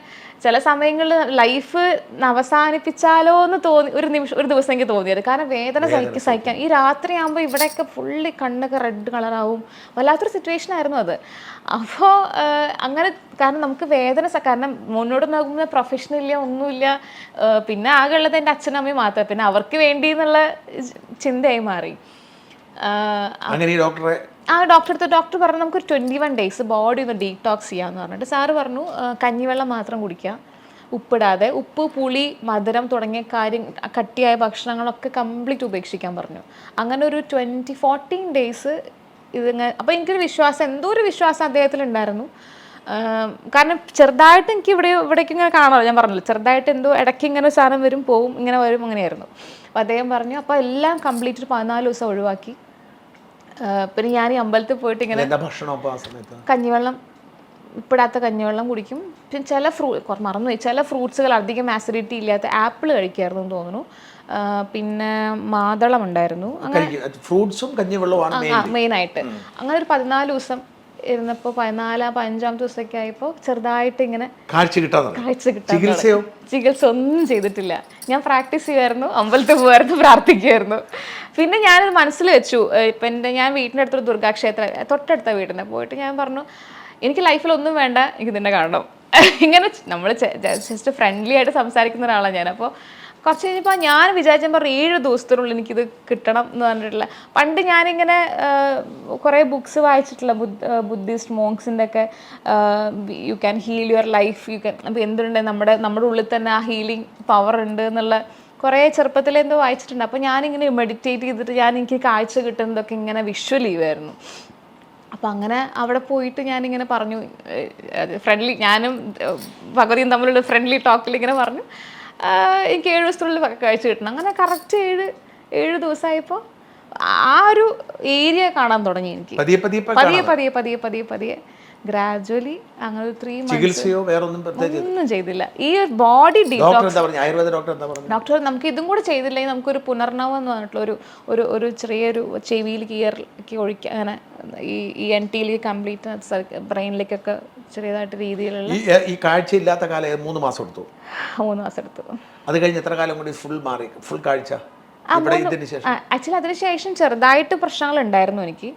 [SPEAKER 2] ചില സമയങ്ങളിൽ ലൈഫ് അവസാനിപ്പിച്ചാലോ എന്ന് തോന്നി ഒരു ദിവസം എനിക്ക് തോന്നിയത്. കാരണം വേദന സഹിക്കാൻ ഈ രാത്രിയാകുമ്പോൾ ഇവിടെയൊക്കെ ഫുള്ളി കണ്ണൊക്കെ റെഡ് കളറാവും. വല്ലാത്തൊരു സിറ്റുവേഷൻ ആയിരുന്നു അത്. അപ്പോൾ അങ്ങനെ, കാരണം നമുക്ക് വേദന, കാരണം മുന്നോട്ട് നോക്കുമ്പോൾ പ്രൊഫഷനില്ല, ഒന്നുമില്ല. പിന്നെ ആകെ ഉള്ളത് എൻ്റെ അച്ഛനും അമ്മയും മാത്രമേ. പിന്നെ അവർക്ക് വേണ്ടി എന്നുള്ള ചിന്തയായി മാറി. ഡോക്ടർ പറഞ്ഞു നമുക്കൊരു 21 days ബോഡി ഒന്ന് ഡീടോക്സ് ചെയ്യാമെന്ന് പറഞ്ഞിട്ട് സാറ് പറഞ്ഞു കഞ്ഞിവെള്ളം മാത്രം കുടിക്കുക, ഉപ്പിടാതെ. ഉപ്പ്, പുളി, മധുരം തുടങ്ങിയ കട്ടിയായ ഭക്ഷണങ്ങളൊക്കെ കംപ്ലീറ്റ് ഉപേക്ഷിക്കാൻ പറഞ്ഞു. അങ്ങനെ ഒരു 14 days ഇതിങ്ങനെ. അപ്പോൾ എനിക്കൊരു വിശ്വാസം, എന്തോ ഒരു വിശ്വാസം അദ്ദേഹത്തിലുണ്ടായിരുന്നു. കാരണം ചെറുതായിട്ട് എനിക്ക് ഇവിടേക്ക് ഇങ്ങനെ കാണാമല്ലോ, ഞാൻ പറഞ്ഞല്ലോ, ചെറുതായിട്ട് എന്തോ ഇടയ്ക്ക് ഇങ്ങനെ സാധനം വരും പോവും, ഇങ്ങനെ വരും, അങ്ങനെയായിരുന്നു. അപ്പോൾ അദ്ദേഹം പറഞ്ഞു, അപ്പോൾ എല്ലാം കംപ്ലീറ്റ് 14 ദിവസം ഒഴിവാക്കി. പിന്നെ ഞാൻ ഈ അമ്പലത്തിൽ പോയിട്ട് ഇങ്ങനെ കഞ്ഞിവെള്ളം, ഉപ്പിടാത്ത കഞ്ഞിവെള്ളം കുടിക്കും. പിന്നെ ചില മറന്നുപോയി, ചില ഫ്രൂട്ട്സുകൾ അധികം ആസിഡിറ്റി ഇല്ലാത്ത ആപ്പിൾ കഴിക്കായിരുന്നു എന്ന് തോന്നുന്നു. പിന്നെ മാതളം ഉണ്ടായിരുന്നു. അങ്ങനെ
[SPEAKER 1] ഫ്രൂട്ട്സും കഞ്ഞിവെള്ളവും
[SPEAKER 2] മെയിനായിട്ട്. അങ്ങനെ ഒരു 14 ദിവസം ഇരുന്നപ്പോൾ 15-ാമത്തെ ദിവസമൊക്കെ ആയപ്പോൾ ചെറുതായിട്ട് ഇങ്ങനെ കാഴ്ച കിട്ടാൻ. ചികിത്സ ഒന്നും ചെയ്തിട്ടില്ല. ഞാൻ പ്രാക്ടീസ് ചെയ്യുമായിരുന്നു, അമ്പലത്തിൽ പോകുമായിരുന്നു, പ്രാർത്ഥിക്കുമായിരുന്നു. പിന്നെ ഞാനത് മനസ്സിൽ വെച്ചു. ഇപ്പം ഞാൻ വീടിൻ്റെ അടുത്തൊരു ദുർഗാക്ഷേത്രം, തൊട്ടടുത്ത വീടിനെ പോയിട്ട് ഞാൻ പറഞ്ഞു, എനിക്ക് ലൈഫിൽ ഒന്നും വേണ്ട, എനിക്ക് നിന്നെ കാണണം. ഇങ്ങനെ നമ്മൾ ജസ്റ്റ് ഫ്രണ്ട്ലി ആയിട്ട് സംസാരിക്കുന്ന ഒരാളാണ് ഞാൻ. അപ്പോൾ കുറച്ച് കഴിഞ്ഞപ്പോൾ ഞാൻ വിചാരിച്ചപ്പോൾ 7 ദിവസത്തിനുള്ളിൽ എനിക്കിത് കിട്ടണം എന്ന് പറഞ്ഞിട്ടില്ല. പണ്ട് ഞാനിങ്ങനെ കുറേ ബുക്സ് വായിച്ചിട്ടില്ല, ബുദ്ധിസ്റ്റ് മോങ്സിൻ്റെ ഒക്കെ, you can heal your life, you can, അപ്പോൾ എന്തുണ്ട് നമ്മുടെ ഉള്ളിൽ തന്നെ ആ ഹീലിംഗ് പവർ ഉണ്ട് എന്നുള്ള കുറേ ചെറുപ്പത്തിലെന്തോ വായിച്ചിട്ടുണ്ട്. അപ്പോൾ ഞാനിങ്ങനെ മെഡിറ്റേറ്റ് ചെയ്തിട്ട് എനിക്ക് കാഴ്ച കിട്ടുന്നതൊക്കെ ഇങ്ങനെ വിഷ്വൽ ചെയ്യുമായിരുന്നു. അപ്പോൾ അങ്ങനെ അവിടെ പോയിട്ട് ഞാനിങ്ങനെ പറഞ്ഞു, ഫ്രണ്ട്ലി, ഞാനും ഭഗവതിയും തമ്മിലുള്ള ഫ്രണ്ട്ലി ടോക്കിൽ ഇങ്ങനെ പറഞ്ഞു, എനിക്ക് 7 ദിവസത്തിനുള്ളിൽ കാഴ്ച കിട്ടണം. അങ്ങനെ കറക്റ്റ് 7 ദിവസമായപ്പോൾ ആ ഒരു ഏരിയ കാണാൻ തുടങ്ങി എനിക്ക്. പതിയെ ഗ്രാജുവലി അങ്ങനെ ഒരു 3 months ഒന്നും ചെയ്തില്ല. ഈ ബോഡി ഡോക്ടർ നമുക്ക് ഇതും കൂടെ ചെയ്തില്ലെങ്കിൽ നമുക്കൊരു പുനർനവം എന്ന് പറഞ്ഞിട്ടുള്ള ഒരു ചെറിയൊരു ചെവിയിൽ ഗിയറിലേക്ക് ഒഴിക്കുക, അങ്ങനെ ഈ NT-ലേക്ക് കംപ്ലീറ്റ് ബ്രെയിനിലേക്കൊക്കെ ചെറിയതായിട്ട് രീതിയിലുള്ള.
[SPEAKER 1] ഈ കാഴ്ച ഇല്ലാത്ത കാലം 3 മാസം എടുത്തു.
[SPEAKER 2] 3 മാസം എടുത്തു.
[SPEAKER 1] അത് കഴിഞ്ഞ് എത്ര കാലം കൂടി ഫുൾ കാഴ്ച?
[SPEAKER 2] ആക്ച്വലി അതിനുശേഷം ചെറുതായിട്ട് പ്രശ്നങ്ങൾ ഉണ്ടായിരുന്നു എനിക്ക്.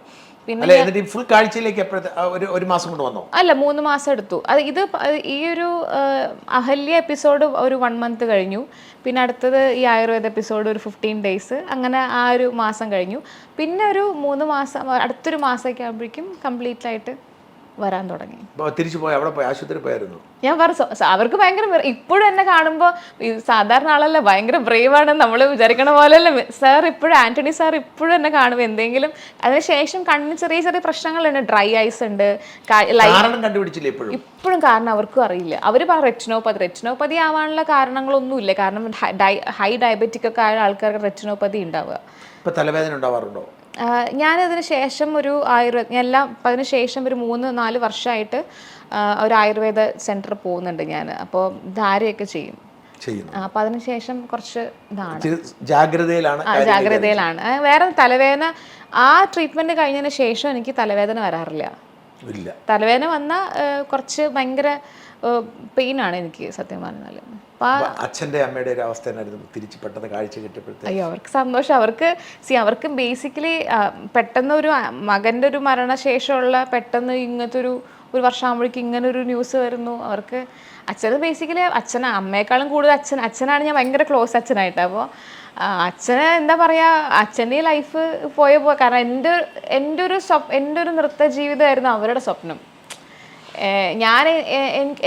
[SPEAKER 1] പിന്നെ ഫുൾ കാഴ്ചയിലേക്ക് ഒരു മാസം കൊണ്ട് വന്നോ?
[SPEAKER 2] അല്ല, 3 മാസം എടുത്തു. ഈ ഒരു അഹല്യ എപ്പിസോഡ് ഒരു 1 month കഴിഞ്ഞു. പിന്നെ അടുത്തത് ഈ ആയുർവേദ എപ്പിസോഡ് ഒരു 15 days, അങ്ങനെ ആ ഒരു മാസം കഴിഞ്ഞു. പിന്നെ ഒരു 3 മാസം, അടുത്തൊരു മാസമൊക്കെ ആകുമ്പോഴേക്കും കംപ്ലീറ്റ് ആയിട്ട് വരാൻ തുടങ്ങി.
[SPEAKER 1] തിരിച്ചു പോയി അവിടെ പോയി ആശുപത്രി പോയായിരുന്നു.
[SPEAKER 2] ഞാൻ പറഞ്ഞു, അവർക്ക് ഭയങ്കര, ഇപ്പോഴും എന്നെ കാണുമ്പോൾ സാധാരണ ആളല്ല, ഭയങ്കര ബ്രേവാണ്, നമ്മൾ വിചാരിക്കണ പോലെയല്ല സാർ. ഇപ്പോഴും ആന്റണി സാർ ഇപ്പോഴും എന്നെ കാണുമ്പോൾ എന്തെങ്കിലും, അതിനുശേഷം കണ്ണിന് ചെറിയ ചെറിയ പ്രശ്നങ്ങളുണ്ട്, ഡ്രൈ ഐസ് ഉണ്ട്. ഇപ്പോഴും കാരണം അവർക്കും അറിയില്ല. അവർ റെറ്റിനോപ്പതി ആവാനുള്ള കാരണങ്ങളൊന്നുമില്ല. കാരണം ഹൈ ഡയബറ്റിക് ഒക്കെ ആയ ആൾക്കാർക്ക് റെറ്റിനോപ്പതി ഉണ്ടാവുക.
[SPEAKER 1] തലവേദന ഉണ്ടാവാറുണ്ടോ?
[SPEAKER 2] ഞാനതിന് ശേഷം ഒരു അതിന് ശേഷം ഒരു 3-4 വർഷമായിട്ട് ഒരു ആയുർവേദ സെൻറ്റർ പോകുന്നുണ്ട് ഞാൻ. അപ്പോൾ ധാരയൊക്കെ ചെയ്യും. അപ്പോൾ അതിനുശേഷം കുറച്ച് ജാഗ്രതയിലാണ്. വേറെ തലവേദന, ആ ട്രീറ്റ്മെൻറ്റ് കഴിഞ്ഞതിന് ശേഷം എനിക്ക് തലവേദന വരാറില്ല. തലവേദന വന്നാൽ കുറച്ച് ഭയങ്കര പെയിനാണ് എനിക്ക് സത്യം പറഞ്ഞാൽ.
[SPEAKER 1] അച്ഛൻ്റെ അമ്മയുടെ ഒരു അവസ്ഥ തിരിച്ച് പെട്ടെന്ന് കാഴ്ച കിട്ടിയപ്പോഴത്തെ?
[SPEAKER 2] അയ്യോ, അവർക്ക് സന്തോഷം. അവർക്ക് ബേസിക്കലി പെട്ടെന്ന് ഒരു മകൻ്റെ ഒരു മരണശേഷമുള്ള പെട്ടെന്ന് ഇങ്ങനത്തെ ഒരു വർഷമാകുമ്പോഴേക്കും ഇങ്ങനെ ഒരു ന്യൂസ് വരുന്നു. അവർക്ക് അച്ഛന് ബേസിക്കലി അമ്മയെക്കാളും കൂടുതൽ അച്ഛനാണ് ഞാൻ ഭയങ്കര ക്ലോസ് അച്ഛനായിട്ട്. അപ്പോൾ അച്ഛന് എന്താ പറയുക, അച്ഛൻ്റെ ലൈഫ് കാരണം എൻ്റെ ഒരു നൃത്ത ജീവിതമായിരുന്നു അവരുടെ സ്വപ്നം.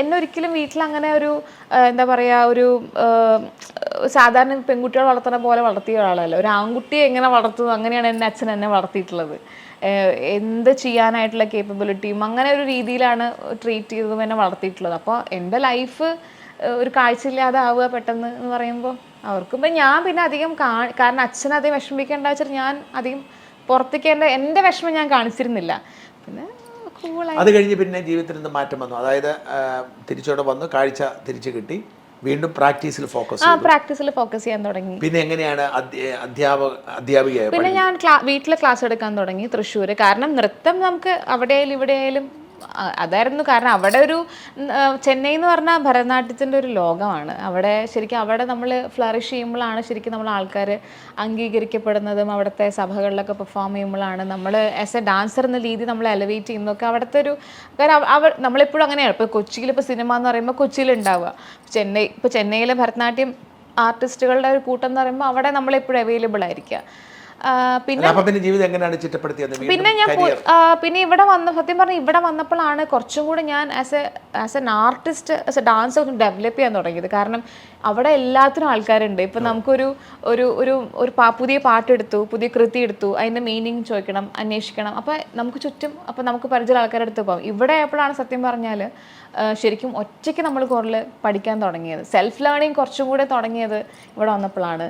[SPEAKER 2] എന്നെ ഒരിക്കലും വീട്ടിൽ അങ്ങനെ ഒരു എന്താ പറയുക, സാധാരണ പെൺകുട്ടികൾ വളർത്തുന്ന പോലെ വളർത്തിയ ഒരാളല്ല. ഒരു ആൺകുട്ടിയെ എങ്ങനെ വളർത്തുന്നു അങ്ങനെയാണ് എൻ്റെ അച്ഛൻ എന്നെ വളർത്തിയിട്ടുള്ളത്. എന്ത് ചെയ്യാനായിട്ടുള്ള കേപ്പബിലിറ്റിയും അങ്ങനെ ഒരു രീതിയിലാണ് ട്രീറ്റ് ചെയ്തതും എന്നെ വളർത്തിയിട്ടുള്ളത്. അപ്പോൾ എൻ്റെ ലൈഫ് ഒരു കാഴ്ചയില്ലാതെ ആവുക പെട്ടെന്ന് എന്ന് പറയുമ്പോൾ അവർക്കും ഇപ്പം ഞാൻ പിന്നെ അധികം കാരണം അച്ഛനെ അധികം വിഷമിക്കേണ്ട വെച്ചിട്ട് ഞാൻ അധികം പുറത്തേക്ക് എൻ്റെ വിഷമം ഞാൻ കാണിച്ചിരുന്നില്ല. പിന്നെ
[SPEAKER 1] അത് കഴിഞ്ഞ് പിന്നെ ജീവിതത്തിൽ നിന്ന് മാറ്റം വന്നു, അതായത് തിരിച്ചോടെ വന്നു, കാഴ്ച തിരിച്ചു കിട്ടി, വീണ്ടും പ്രാക്ടീസിൽ
[SPEAKER 2] ഫോക്കസ് ചെയ്യാൻ തുടങ്ങി.
[SPEAKER 1] പിന്നെ എങ്ങനെയാണ് അധ്യാപിക?
[SPEAKER 2] പിന്നെ ഞാൻ വീട്ടിൽ ക്ലാസ് എടുക്കാൻ തുടങ്ങി തൃശ്ശൂർ. കാരണം നൃത്തം നമുക്ക് അവിടെയായാലും ഇവിടെയായാലും അതായിരുന്നു. കാരണം അവിടെ ഒരു ചെന്നൈ എന്ന് പറഞ്ഞാൽ ഭരതനാട്യത്തിൻ്റെ ഒരു ലോകമാണ്. അവിടെ നമ്മൾ ഫ്ലറിഷ് ചെയ്യുമ്പോഴാണ് ശരിക്കും നമ്മൾ ആൾക്കാർ അംഗീകരിക്കപ്പെടുന്നതും അവിടുത്തെ സഭകളിലൊക്കെ പെർഫോം ചെയ്യുമ്പോഴാണ് നമ്മൾ ആസ് എ ഡാൻസർ എന്ന രീതി നമ്മൾ എലവേറ്റ് ചെയ്യുന്നതൊക്കെ അവിടുത്തെ ഒരു കാരണം. നമ്മളെപ്പോഴും അങ്ങനെയാണ്. ഇപ്പോൾ കൊച്ചിയിൽ ഇപ്പോൾ സിനിമ എന്ന് പറയുമ്പോൾ കൊച്ചിയിലുണ്ടാവുക, ചെന്നൈയിലെ ഭരതനാട്യം ആർട്ടിസ്റ്റുകളുടെ ഒരു കൂട്ടം എന്ന് പറയുമ്പോൾ അവിടെ നമ്മളെപ്പോഴും അവൈലബിൾ ആയിരിക്കുക. പിന്നെ ഇവിടെ സത്യം പറഞ്ഞാൽ ഇവിടെ വന്നപ്പോഴാണ് കുറച്ചും കൂടെ ഞാൻ as an artist as A dancer develop ചെയ്യാൻ തുടങ്ങിയത്. കാരണം അവിടെ എല്ലാത്തിനും ആൾക്കാരുണ്ട്. ഇപ്പം നമുക്കൊരു ഒരു ഒരു ഒരു പുതിയ പാട്ടെടുത്തു, പുതിയ കൃതി എടുത്തു, അതിൻ്റെ മീനിങ് ചോദിക്കണം, അന്വേഷിക്കണം. അപ്പം നമുക്ക് ചുറ്റും അപ്പം നമുക്ക് പരിചയമുള്ള ആൾക്കാരുടെ അടുത്ത് പോകാം. ഇവിടെ ആയപ്പോഴാണ് സത്യം പറഞ്ഞാൽ ശരിക്കും ഒറ്റയ്ക്ക് നമ്മൾ കൂടുതൽ പഠിക്കാൻ തുടങ്ങിയത്. സെൽഫ് ലേണിംഗ് കുറച്ചും കൂടെ തുടങ്ങിയത് ഇവിടെ വന്നപ്പോഴാണ്.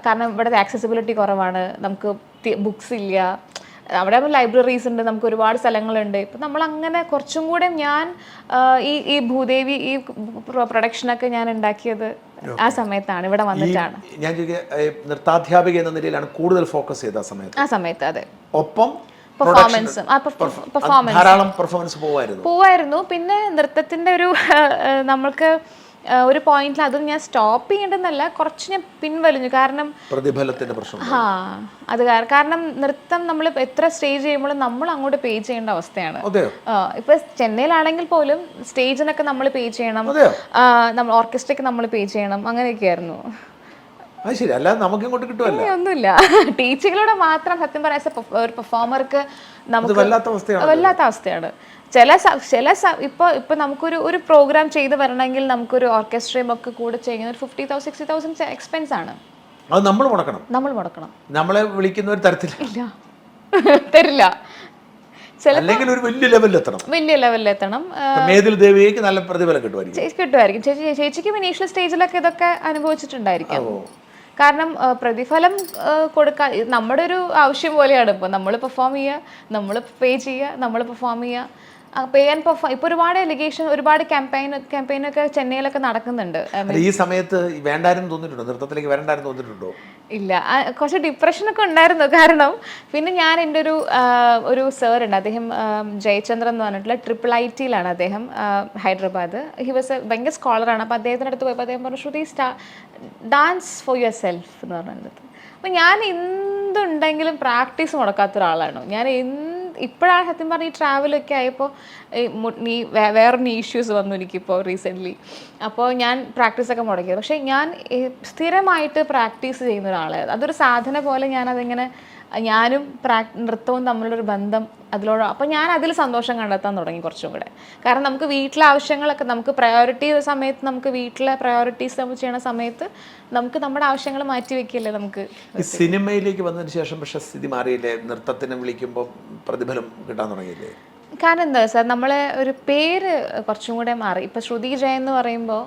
[SPEAKER 2] കാരണം ഇവിടെ ആക്സസിബിലിറ്റി കുറവാണ്, നമുക്ക് ബുക്സ് ഇല്ല, അവിടെ ലൈബ്രറീസ് ഉണ്ട്, നമുക്ക് ഒരുപാട് സ്ഥലങ്ങളുണ്ട്. ഇപ്പം നമ്മളങ്ങനെ കുറച്ചും കൂടെ ഞാൻ ഈ ഭൂദേവി ഈ പ്രൊഡക്ഷനൊക്കെ ഞാൻ ഉണ്ടാക്കിയത് ആ സമയത്താണ്, ഇവിടെ വന്നിട്ടാണ്.
[SPEAKER 1] ഞാൻ നൃത്താധ്യാപിക എന്ന നിലയിലാണ് കൂടുതൽ ഫോക്കസ് ചെയ്ത ആ സമയത്ത്.
[SPEAKER 2] അതെ.
[SPEAKER 1] ഒപ്പം
[SPEAKER 2] പെർഫോമൻസ് പോവായിരുന്നു. പിന്നെ നൃത്തത്തിന്റെ ഒരു നമ്മൾക്ക് ഒരു പോയിന്റിൽ അതും ഞാൻ സ്റ്റോപ്പ് ചെയ്യേണ്ടെന്നല്ല, കുറച്ച് ഞാൻ പിൻവലിഞ്ഞു. കാരണം
[SPEAKER 1] പ്രതിഫലത്തിന്റെ പ്രശ്നം.
[SPEAKER 2] അത് കാരണം നൃത്തം നമ്മൾ എത്ര സ്റ്റേജ് ചെയ്യുമ്പോഴും നമ്മൾ അങ്ങോട്ട് പേ ചെയ്യേണ്ട അവസ്ഥയാണ്. ഇപ്പൊ ചെന്നൈയിലാണെങ്കിൽ പോലും സ്റ്റേജിനൊക്കെ നമ്മൾ പേ ചെയ്യണം, നമ്മൾ ഓർക്കസ്ട്രയ്ക്ക് നമ്മൾ പേ ചെയ്യണം, അങ്ങനെയൊക്കെയായിരുന്നു. ഒന്നുമില്ല. ടീച്ചിങ്ങിലൂടെ മാത്രം സത്യം പറയാൻ ഒരു പെർഫോമർക്ക് നമുക്ക് വല്ലാത്ത അവസ്ഥയാണ്. ഇപ്പൊ നമുക്കൊരു പ്രോഗ്രാം ചെയ്ത് വരണമെങ്കിൽ നമുക്കൊരു ഓർക്കസ്ട്രയും ഒക്കെ കൂടെ ചെയ്യുന്ന 50,000 60,000 എക്സ്പെൻസ് ആണ്.
[SPEAKER 1] അത് നമ്മൾ മുടക്കണം. നമ്മളെ വിളിക്കുന്നവർ തരില്ല. അല്ലെങ്കിൽ ഒരു വലിയ ലെവലിൽ എത്തണം. മേതിൽ ദേവിക്ക് നല്ല പ്രതിഫലം
[SPEAKER 2] കിട്ടുമായിരിക്കും. ചേച്ചിക്ക് ഇനീഷ്യൽ സ്റ്റേജിലൊക്കെ ഇതൊക്കെ അനുഭവിച്ചിട്ടുണ്ടായിരിക്കും. കാരണം പ്രതിഫലം കൊടുക്കാൻ നമ്മുടെ ഒരു ആവശ്യം പോലെയാണ്. ഇപ്പോൾ നമ്മൾ പെർഫോം ചെയ്യുക, നമ്മൾ പേ ചെയ്യുക, നമ്മൾ പെർഫോം ചെയ്യുക, പേ ആൻഡ് പെർഫോം. ഇപ്പോൾ ഒരുപാട് എലിഗേഷൻ, ഒരുപാട് ക്യാമ്പയിനൊക്കെ ചെന്നൈയിലൊക്കെ നടക്കുന്നുണ്ട്.
[SPEAKER 1] ഈ സമയത്ത് വേണ്ടായിരുന്നു തോന്നിയിട്ടുണ്ടോ? നൃത്തത്തിലേക്ക് വരണ്ടായിരുന്നു തോന്നിയിട്ടുണ്ടോ?
[SPEAKER 2] ഇല്ല, കുറച്ച് ഡിപ്രഷനൊക്കെ ഉണ്ടായിരുന്നു. കാരണം പിന്നെ ഞാൻ എൻ്റെ ഒരു സാറുണ്ട്, അദ്ദേഹം ജയചന്ദ്രൻ എന്ന് പറഞ്ഞിട്ടുള്ള IIITയിലാണ് അദ്ദേഹം, ഹൈദരാബാദ്. ഹി വാസ് ഭയങ്കര സ്കോളറാണ്. അപ്പോൾ അദ്ദേഹത്തിൻ്റെ അടുത്ത് പോയപ്പോൾ അദ്ദേഹം പറഞ്ഞു, ശ്രുതി ഡാൻസ് ഫോർ യുവർ സെൽഫ് എന്ന് പറഞ്ഞത്. അപ്പോൾ ഞാൻ എന്തുണ്ടെങ്കിലും പ്രാക്ടീസ് മുടക്കാത്ത ഒരാളാണ് ഞാൻ. ഇപ്പോഴാണ് സത്യം പറഞ്ഞാൽ ഈ ട്രാവലൊക്കെ ആയപ്പോൾ വേറൊരു ഇഷ്യൂസ് വന്നു എനിക്കിപ്പോൾ റീസെൻ്റ്ലി. അപ്പോൾ ഞാൻ പ്രാക്ടീസൊക്കെ മുടക്കിയത്. പക്ഷേ ഞാൻ സ്ഥിരമായിട്ട് പ്രാക്ടീസ് ചെയ്യുന്ന ഒരാളായിരുന്നു. അതൊരു സാധന പോലെ ഞാനതിങ്ങനെ, ഞാനും നൃത്തവും തമ്മിലൊരു ബന്ധം അതിലൂടെ. അപ്പോൾ ഞാൻ അതിൽ സന്തോഷം കണ്ടെത്താൻ തുടങ്ങി കുറച്ചും കൂടെ. കാരണം നമുക്ക് വീട്ടിലെ ആവശ്യങ്ങളൊക്കെ നമുക്ക് പ്രയോറിറ്റി ചെയ്ത സമയത്ത്, നമുക്ക് വീട്ടിലെ പ്രയോറിറ്റീസ് നമ്മൾ ചെയ്യണ സമയത്ത് നമുക്ക് നമ്മുടെ ആവശ്യങ്ങൾ മാറ്റി വെക്കില്ലേ. നമുക്ക്
[SPEAKER 1] സിനിമയിലേക്ക് വന്നതിന് ശേഷം പക്ഷേ സ്ഥിതി മാറിയില്ലേ? നൃത്തത്തിന് വിളിക്കുമ്പോൾ പ്രതിഫലം കിട്ടാൻ തുടങ്ങിയില്ലേ?
[SPEAKER 2] കാരണം എന്താ സാർ, നമ്മളെ ഒരു പേര് കുറച്ചും കൂടെ മാറി. ഇപ്പോൾ ശ്രുതി ജയ എന്ന് പറയുമ്പോൾ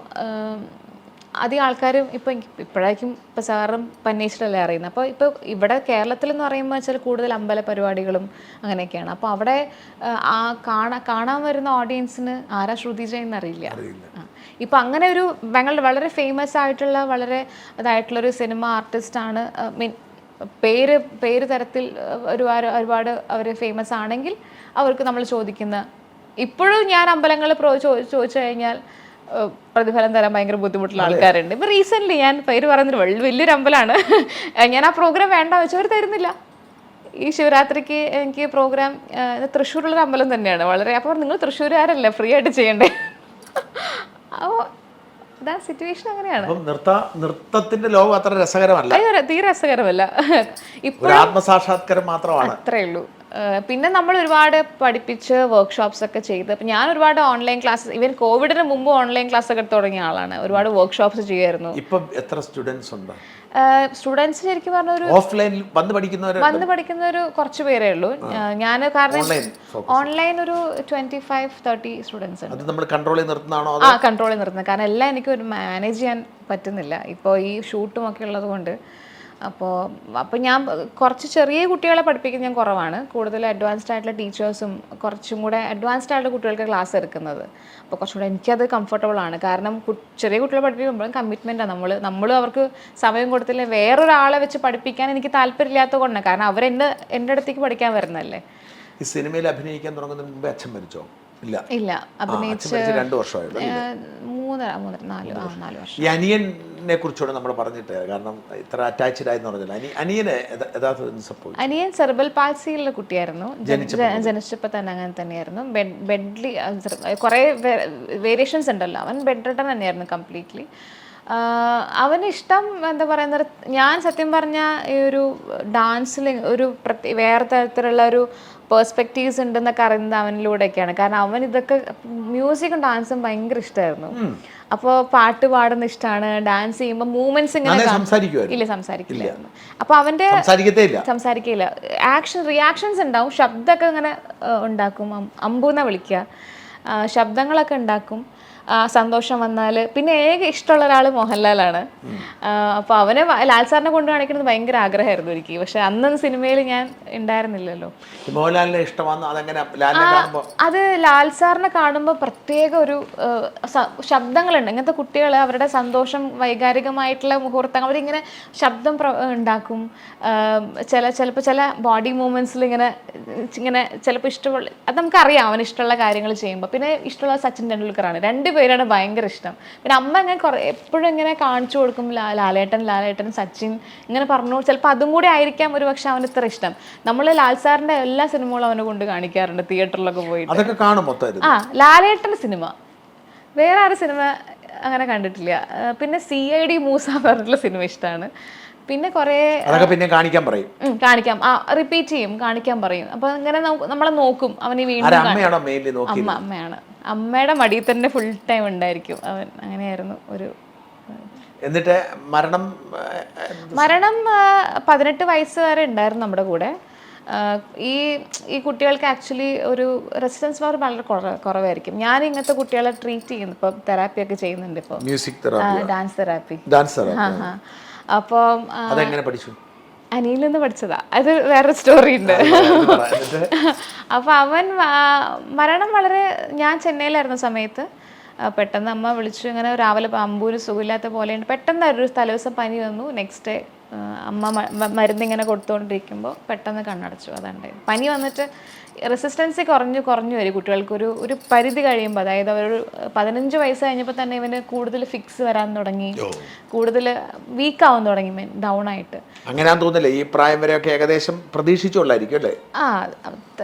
[SPEAKER 2] അധികം ആൾക്കാരും ഇപ്പോഴേക്കും ഇപ്പോൾ സാറും പന്നേശ്വരല്ലേ അറിയുന്നത്. അപ്പോൾ ഇപ്പോൾ ഇവിടെ കേരളത്തിൽ എന്ന് പറയുമ്പോൾ വെച്ചാൽ കൂടുതൽ അമ്പല പരിപാടികളും അങ്ങനെയൊക്കെയാണ്. അപ്പോൾ അവിടെ കാണാൻ വരുന്ന ഓഡിയൻസിന് ആരാ ശ്രുതി ജയ എന്നറിയില്ല. ഇപ്പം അങ്ങനെ ഒരു വളരെ ഫേമസ് ആയിട്ടുള്ള വളരെ ഇതായിട്ടുള്ളൊരു സിനിമ ആർട്ടിസ്റ്റാണ്. പേര് തരത്തിൽ ഒരുപാട് അവർ ഫേമസ് ആണെങ്കിൽ അവർക്ക് നമ്മൾ ചോദിക്കുന്ന, ഇപ്പോഴും ഞാൻ അമ്പലങ്ങളിൽ ചോദിച്ചു കഴിഞ്ഞാൽ പ്രതിഫലം തരാൻ ഭയങ്കര ബുദ്ധിമുട്ടുള്ള ആൾക്കാരുണ്ട്. ഇപ്പം റീസെൻ്റ്ലി ഞാൻ പേര് പറയുന്നത് വലിയൊരു അമ്പലമാണ്, ഞാൻ ആ പ്രോഗ്രാം വേണ്ട വെച്ചവർ തരുന്നില്ല. ഈ ശിവരാത്രിക്ക് എനിക്ക് പ്രോഗ്രാം തൃശ്ശൂരുള്ളൊരു അമ്പലം തന്നെയാണ് വളരെ. അപ്പോൾ നിങ്ങൾ തൃശ്ശൂരുകാരല്ലേ, ഫ്രീ ആയിട്ട് ചെയ്യണ്ടേ? അപ്പോൾ അതാ സിറ്റുവേഷൻ അങ്ങനെയാണ്.
[SPEAKER 1] നൃത്തത്തിന്റെ ലോകം അത്ര രസകരമല്ല,
[SPEAKER 2] തീരെ രസകരമല്ല.
[SPEAKER 1] ഇപ്പോൾ ആത്മസാക്ഷാത്കാരം മാത്രമാണ്.
[SPEAKER 2] അത്രേ ഉള്ളൂ. പിന്നെ നമ്മൾ ഒരുപാട് പഠിപ്പിച്ച് വർക്ക്ഷോപ്സ് ഒക്കെ ചെയ്ത് അപ്പം ഞാൻ ഒരുപാട് ഓൺലൈൻ ക്ലാസ് ഈവൻ കോവിഡിന് മുമ്പ് ഓൺലൈൻ ക്ലാസ് ഒക്കെ തുടങ്ങിയ ആളാണ്. ഒരുപാട് വർക്ക്ഷോപ്സ് ചെയ്യുമായിരുന്നു.
[SPEAKER 1] ഇപ്പം എത്ര സ്റ്റുഡൻസ് ഉണ്ട്?
[SPEAKER 2] സ്റ്റുഡൻസ് ശരിക്കും പറഞ്ഞ ഒരു
[SPEAKER 1] ഓഫ്ലൈനിൽ വന്ന്
[SPEAKER 2] പഠിക്കുന്ന ഒരു കുറച്ച് പേരേ ഉള്ളൂ. ഞാൻ കാരണം ഓൺലൈൻ ഒരു 25-30 സ്റ്റുഡൻസ് ഉണ്ട്.
[SPEAKER 1] അത് നമ്മൾ കൺട്രോൾ ചെയ്ത് നിർത്തുന്നതാണോ?
[SPEAKER 2] കൺട്രോൾ ചെയ്ത് നിർത്തുന്നത്. കാരണം എല്ലാം എനിക്ക് ഒരു മാനേജ് ചെയ്യാൻ പറ്റുന്നില്ല ഇപ്പോൾ ഈ ഷൂട്ടും ഒക്കെ ഉള്ളത് കൊണ്ട്. അപ്പോൾ ഞാൻ കുറച്ച് ചെറിയ കുട്ടികളെ പഠിപ്പിക്കുന്നത് ഞാൻ കുറവാണ്. കൂടുതൽ അഡ്വാൻസ്ഡ് ആയിട്ടുള്ള ടീച്ചേഴ്സും കുറച്ചും കൂടെ അഡ്വാൻസ്ഡ് ആയിട്ടുള്ള കുട്ടികൾക്ക് ക്ലാസ് എടുക്കുന്നത്. അപ്പോൾ കുറച്ചും കൂടെ എനിക്കത് കംഫർട്ടബിൾ ആണ്. കാരണം ചെറിയ കുട്ടികളെ പഠിപ്പിക്കുമ്പോഴും കമ്മിറ്റ്മെൻറ്റാണ്. നമ്മൾ അവർക്ക് സമയം കൊടുത്തില്ല വേറൊരാളെ വെച്ച് പഠിപ്പിക്കാൻ എനിക്ക് താല്പര്യമില്ലാത്തത് കൊണ്ടാണ്. കാരണം എൻ്റെ അടുത്തേക്ക് പഠിക്കാൻ വരുന്നതല്ലേ.
[SPEAKER 1] ഈ സിനിമയിൽ അഭിനയിക്കാൻ തുടങ്ങുന്നതിന് മുമ്പ് അച്ഛൻ മരിച്ചോ?
[SPEAKER 2] ഇല്ല, അഭിനയിച്ച്
[SPEAKER 1] 2 വർഷമായിരുന്നു.
[SPEAKER 2] 4 വർഷം.
[SPEAKER 1] ഈ അനിയനെ കുറിച്ചോടെ നമ്മൾ പറഞ്ഞിട്ട്, കാരണം ഇത്ര അറ്റാച്ച്ഡ് ആയെന്ന് പറഞ്ഞില്ല. അനിയനെ യഥാർത്ഥത്തിൽ സംഭവിച്ചു.
[SPEAKER 2] അനിയൻ സെർബൽ പാൽസിയുള്ള കുട്ടിയായിരുന്നു. ജനിച്ചപ്പോൾ തന്നെ അങ്ങനെ തന്നെയായിരുന്നു. ബെഡ്ലി കുറേ വേരിയേഷൻസ് ഉണ്ടല്ലോ. അവൻ ബെഡ് റിട്ടൺ തന്നെയായിരുന്നു കംപ്ലീറ്റ്ലി. അവന് ഇഷ്ടം എന്താ പറയുന്നത്, ഞാൻ സത്യം പറഞ്ഞാൽ ഈ ഒരു ഡാൻസിൽ ഒരു വേറെ തരത്തിലുള്ള ഒരു പേഴ്സ്പെക്റ്റീവ്സ് ഉണ്ടെന്നൊക്കെ അറിയുന്നത് അവനിലൂടെയൊക്കെയാണ്. കാരണം അവൻ ഇതൊക്കെ മ്യൂസിക്കും ഡാൻസും ഭയങ്കര ഇഷ്ടമായിരുന്നു. അപ്പോൾ പാട്ട് പാടുന്ന ഇഷ്ടമാണ്. ഡാൻസ് ചെയ്യുമ്പോൾ മൂവ്മെന്റ്സ് ഇങ്ങനെ സംസാരിക്കില്ലായിരുന്നു. അപ്പോൾ അവൻ്റെ സംസാരിക്കില്ല. റിയാക്ഷൻസ് ഉണ്ടാവും. ശബ്ദമൊക്കെ ഇങ്ങനെ ഉണ്ടാക്കും. അമ്പൂന്ന വിളിക്കുക, ശബ്ദങ്ങളൊക്കെ ഉണ്ടാക്കും. സന്തോഷം വന്നാൽ. പിന്നെ ഇഷ്ടമുള്ള ഒരാൾ മോഹൻലാലാണ്. അപ്പോൾ അവനെ ലാൽ സാറിനെ കൊണ്ട് കാണിക്കുന്നത് ഭയങ്കര ആഗ്രഹമായിരുന്നു എനിക്ക്. പക്ഷെ അന്നൊന്നും സിനിമയിൽ ഞാൻ ഉണ്ടായിരുന്നില്ലല്ലോ. അത് ലാൽ സാറിനെ കാണുമ്പോൾ പ്രത്യേക ഒരു ശബ്ദങ്ങളുണ്ട്. ഇങ്ങനത്തെ കുട്ടികൾ അവരുടെ സന്തോഷം വൈകാരികമായിട്ടുള്ള മുഹൂർത്തങ്ങൾ അവരിങ്ങനെ ശബ്ദം ഉണ്ടാക്കും. ചിലപ്പോൾ ചില ബോഡി മൂവ്മെന്റ്സിൽ ഇങ്ങനെ ചിലപ്പോൾ ഇഷ്ടമുള്ള അത് നമുക്കറിയാം അവന് ഇഷ്ടമുള്ള കാര്യങ്ങൾ ചെയ്യുമ്പോൾ. പിന്നെ ഇഷ്ടമുള്ള സച്ചിൻ ടെണ്ടുൽക്കറാണ്. 2 പേരാണ് ഭയങ്കര ഇഷ്ടം. പിന്നെ അമ്മ ഇങ്ങനെ എപ്പോഴും ഇങ്ങനെ കാണിച്ചു കൊടുക്കും ലാലേട്ടൻ സച്ചിൻ ഇങ്ങനെ പറഞ്ഞു. ചിലപ്പോൾ അതും കൂടി ആയിരിക്കാം ഒരു പക്ഷെ അവന് ഇത്ര ഇഷ്ടം. നമ്മൾ ലാൽ സാറിന്റെ എല്ലാ സിനിമകളും അവനെ കൊണ്ട് കാണിക്കാറുണ്ട് തിയേറ്ററിലൊക്കെ പോയിട്ട്. ലാലേട്ടൻ്റെ സിനിമ വേറെ ആരും സിനിമ അങ്ങനെ കണ്ടിട്ടില്ല. പിന്നെ CID മൂസ പറഞ്ഞിട്ടുള്ള സിനിമ ഇഷ്ടമാണ്. പിന്നെ കുറേ കാണിക്കാം റിപ്പീറ്റ് ചെയ്യും, കാണിക്കാൻ പറയും. അപ്പൊ ഇങ്ങനെ നമ്മളെ നോക്കും. അവന് വീണ്ടും അമ്മയാണ്. അമ്മയുടെ മടിയിൽ തന്നെ ഫുൾ ടൈം ഉണ്ടായിരിക്കും അവൻ. അങ്ങനെയായിരുന്നു ഒരു.
[SPEAKER 1] എന്നിട്ട് മരണം
[SPEAKER 2] 18 വയസ്സ് വരെ ഉണ്ടായിരുന്നു നമ്മുടെ കൂടെ. ഈ കുട്ടികൾക്ക് ആക്ച്വലി ഒരു റെസിസ്റ്റൻസ് പവർ വളരെ കുറവായിരിക്കും. ഞാൻ ഇങ്ങനത്തെ കുട്ടികളെ ട്രീറ്റ് ചെയ്യുന്നു. ഇപ്പം തെറാപ്പിയൊക്കെ ചെയ്യുന്നുണ്ട്. ഇപ്പോൾ ഡാൻസ് തെറാപ്പി. അപ്പോൾ അനിയിൽ നിന്ന് പഠിച്ചതാ. അത് വേറെ സ്റ്റോറി ഉണ്ട്. അപ്പോൾ അവൻ മരണം വളരെ, ഞാൻ ചെന്നൈയിലായിരുന്ന സമയത്ത് പെട്ടെന്ന് അമ്മ വിളിച്ചു. ഇങ്ങനെ രാവിലെ അമ്പൂര് സുഖമില്ലാത്ത പോലെയുണ്ട്. പെട്ടെന്ന് ഒരു തലേദിവസം പനി വന്നു. നെക്സ്റ്റ് ഡേ അമ്മ മരുന്നിങ്ങനെ കൊടുത്തുകൊണ്ടിരിക്കുമ്പോൾ പെട്ടെന്ന് കണ്ണടച്ചു. അതുണ്ട് പനി വന്നിട്ട് റെസിസ്റ്റൻസ് കുറഞ്ഞു വരും കുട്ടികൾക്ക് ഒരു പരിധി കഴിയുമ്പോൾ. അതായത് ഒരു 15 വയസ്സ് കഴിഞ്ഞപ്പോൾ തന്നെ ഇവന് കൂടുതൽ ഫിക്സ് വരാൻ തുടങ്ങി, കൂടുതൽ വീക്കാവാൻ തുടങ്ങി, ഡൗൺ ആയിട്ട്.
[SPEAKER 1] അങ്ങനെ തോന്നില്ല ഈ പ്രായം വരെയൊക്കെ ഏകദേശം പ്രതീക്ഷിച്ചുള്ളായിരിക്കും അല്ലേ?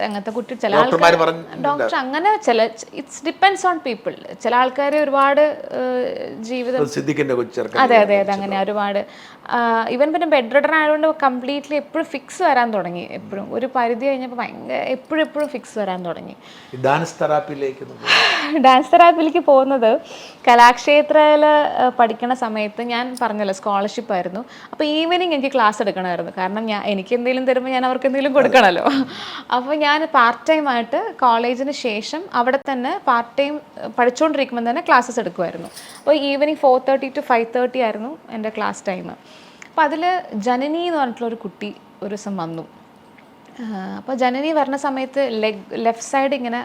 [SPEAKER 2] അങ്ങനത്തെ കുട്ടി ചില ആൾക്കാർ ഡോക്ടർ അങ്ങനെ ഇറ്റ്സ് ഡിപ്പെൻഡ്സ് ഓൺ പീപ്പിൾ. ചില ആൾക്കാർ ഒരുപാട് ജീവിതം അതെ അങ്ങനെ ഒരുപാട് ഇവൻ പിന്നെ ബെഡ് റിട്ടൺ ആയതുകൊണ്ട് കംപ്ലീറ്റ്ലി എപ്പോഴും ഫിക്സ് വരാൻ തുടങ്ങി. എപ്പോഴും ഒരു പരിധി കഴിഞ്ഞപ്പോൾ ഭയങ്കര എപ്പോഴും ഫിക്സ് വരാൻ തുടങ്ങി.
[SPEAKER 1] ഡാൻസ്
[SPEAKER 2] തെറാപ്പിയിലേക്ക് പോകുന്നത് കലാക്ഷേത്രയിൽ പഠിക്കുന്ന സമയത്ത് ഞാൻ പറഞ്ഞല്ലോ സ്കോളർഷിപ്പ് ആയിരുന്നു. അപ്പോൾ ഈവനിങ് എനിക്ക് ക്ലാസ് എടുക്കണമായിരുന്നു. കാരണം എനിക്ക് എന്തെങ്കിലും തരുമ്പോൾ ഞാൻ അവർക്ക് എന്തെങ്കിലും കൊടുക്കണമല്ലോ. അപ്പോൾ ഞാൻ പാർട്ട് ടൈം ആയിട്ട് കോളേജിന് ശേഷം അവിടെ തന്നെ പാർട്ട് ടൈം പഠിച്ചുകൊണ്ടിരിക്കുമ്പോൾ തന്നെ ക്ലാസ്സസ് എടുക്കുമായിരുന്നു. അപ്പോൾ ഈവനിങ് 4:30 to 5:30 ആയിരുന്നു എൻ്റെ ക്ലാസ് ടൈം. അപ്പോൾ അതിൽ ജനനി എന്ന് പറഞ്ഞിട്ടുള്ളൊരു കുട്ടി ഒരു ദിവസം വന്നു. അപ്പോൾ ജനനി വരുന്ന സമയത്ത് ലെഫ്റ്റ് സൈഡ് ഇങ്ങനെ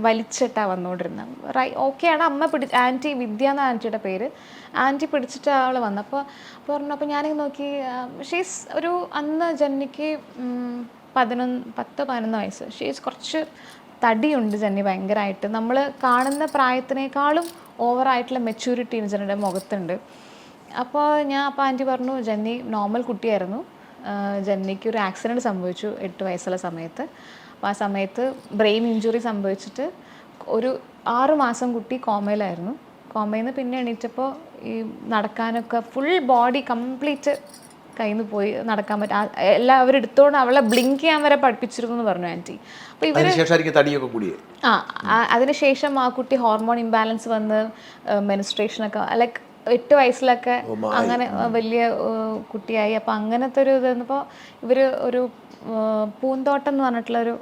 [SPEAKER 2] വലിച്ചിട്ടാണ് വന്നുകൊണ്ടിരുന്നത്. ഓക്കെയാണ്. അമ്മ ആൻറ്റി വിദ്യ എന്ന ആൻറ്റിയുടെ പേര്. ആൻറ്റി പിടിച്ചിട്ട് അവൾ വന്നപ്പോൾ പറഞ്ഞു. അപ്പോൾ ഞാനിങ്ങനെ നോക്കി. ഷീസ് ഒരു അന്ന് ജനനിക്ക് 10-11 വയസ്സ്. ഷീസ് കുറച്ച് തടിയുണ്ട് ജന്നി ഭയങ്കരമായിട്ട്. നമ്മൾ കാണുന്ന പ്രായത്തിനേക്കാളും ഓവറായിട്ടുള്ള മെച്യൂരിറ്റി ജനയുടെ മുഖത്തുണ്ട്. അപ്പോൾ ആൻറ്റി പറഞ്ഞു ജന്നി നോർമൽ കുട്ടിയായിരുന്നു. ജന്നിക്ക് ഒരു ആക്സിഡൻറ്റ് സംഭവിച്ചു 8 വയസ്സുള്ള സമയത്ത്. അപ്പോൾ ആ സമയത്ത് ബ്രെയിൻ ഇഞ്ചുറി സംഭവിച്ചിട്ട് ഒരു 6 മാസം കുട്ടി കോമയിലായിരുന്നു. കോമയിൽ നിന്ന് പിന്നെ എണീറ്റപ്പോൾ ഈ നടക്കാനൊക്കെ ഫുൾ ബോഡി കംപ്ലീറ്റ് കയ്യിൽ നിന്ന് പോയി നടക്കാൻ പറ്റും. എല്ലാവരും എടുത്തോണ്ട് അവളെ ബ്ലിങ്ക് ചെയ്യാൻ വരെ പഠിപ്പിച്ചിരുന്നു എന്ന് പറഞ്ഞു ആൻറ്റി. അപ്പോൾ അതിനുശേഷം ആ കുട്ടി ഹോർമോൺ ഇംബാലൻസ് വന്ന് മെനിസ്ട്രേഷനൊക്കെ ലൈക്ക് 8 വയസ്സിലൊക്കെ അങ്ങനെ വലിയ കുട്ടിയായി. അപ്പോൾ അങ്ങനത്തെ ഒരു ഇത് വന്നപ്പോൾ ഇവർ ഒരു പൂന്തോട്ടം എന്ന് പറഞ്ഞിട്ടുള്ള ഒരു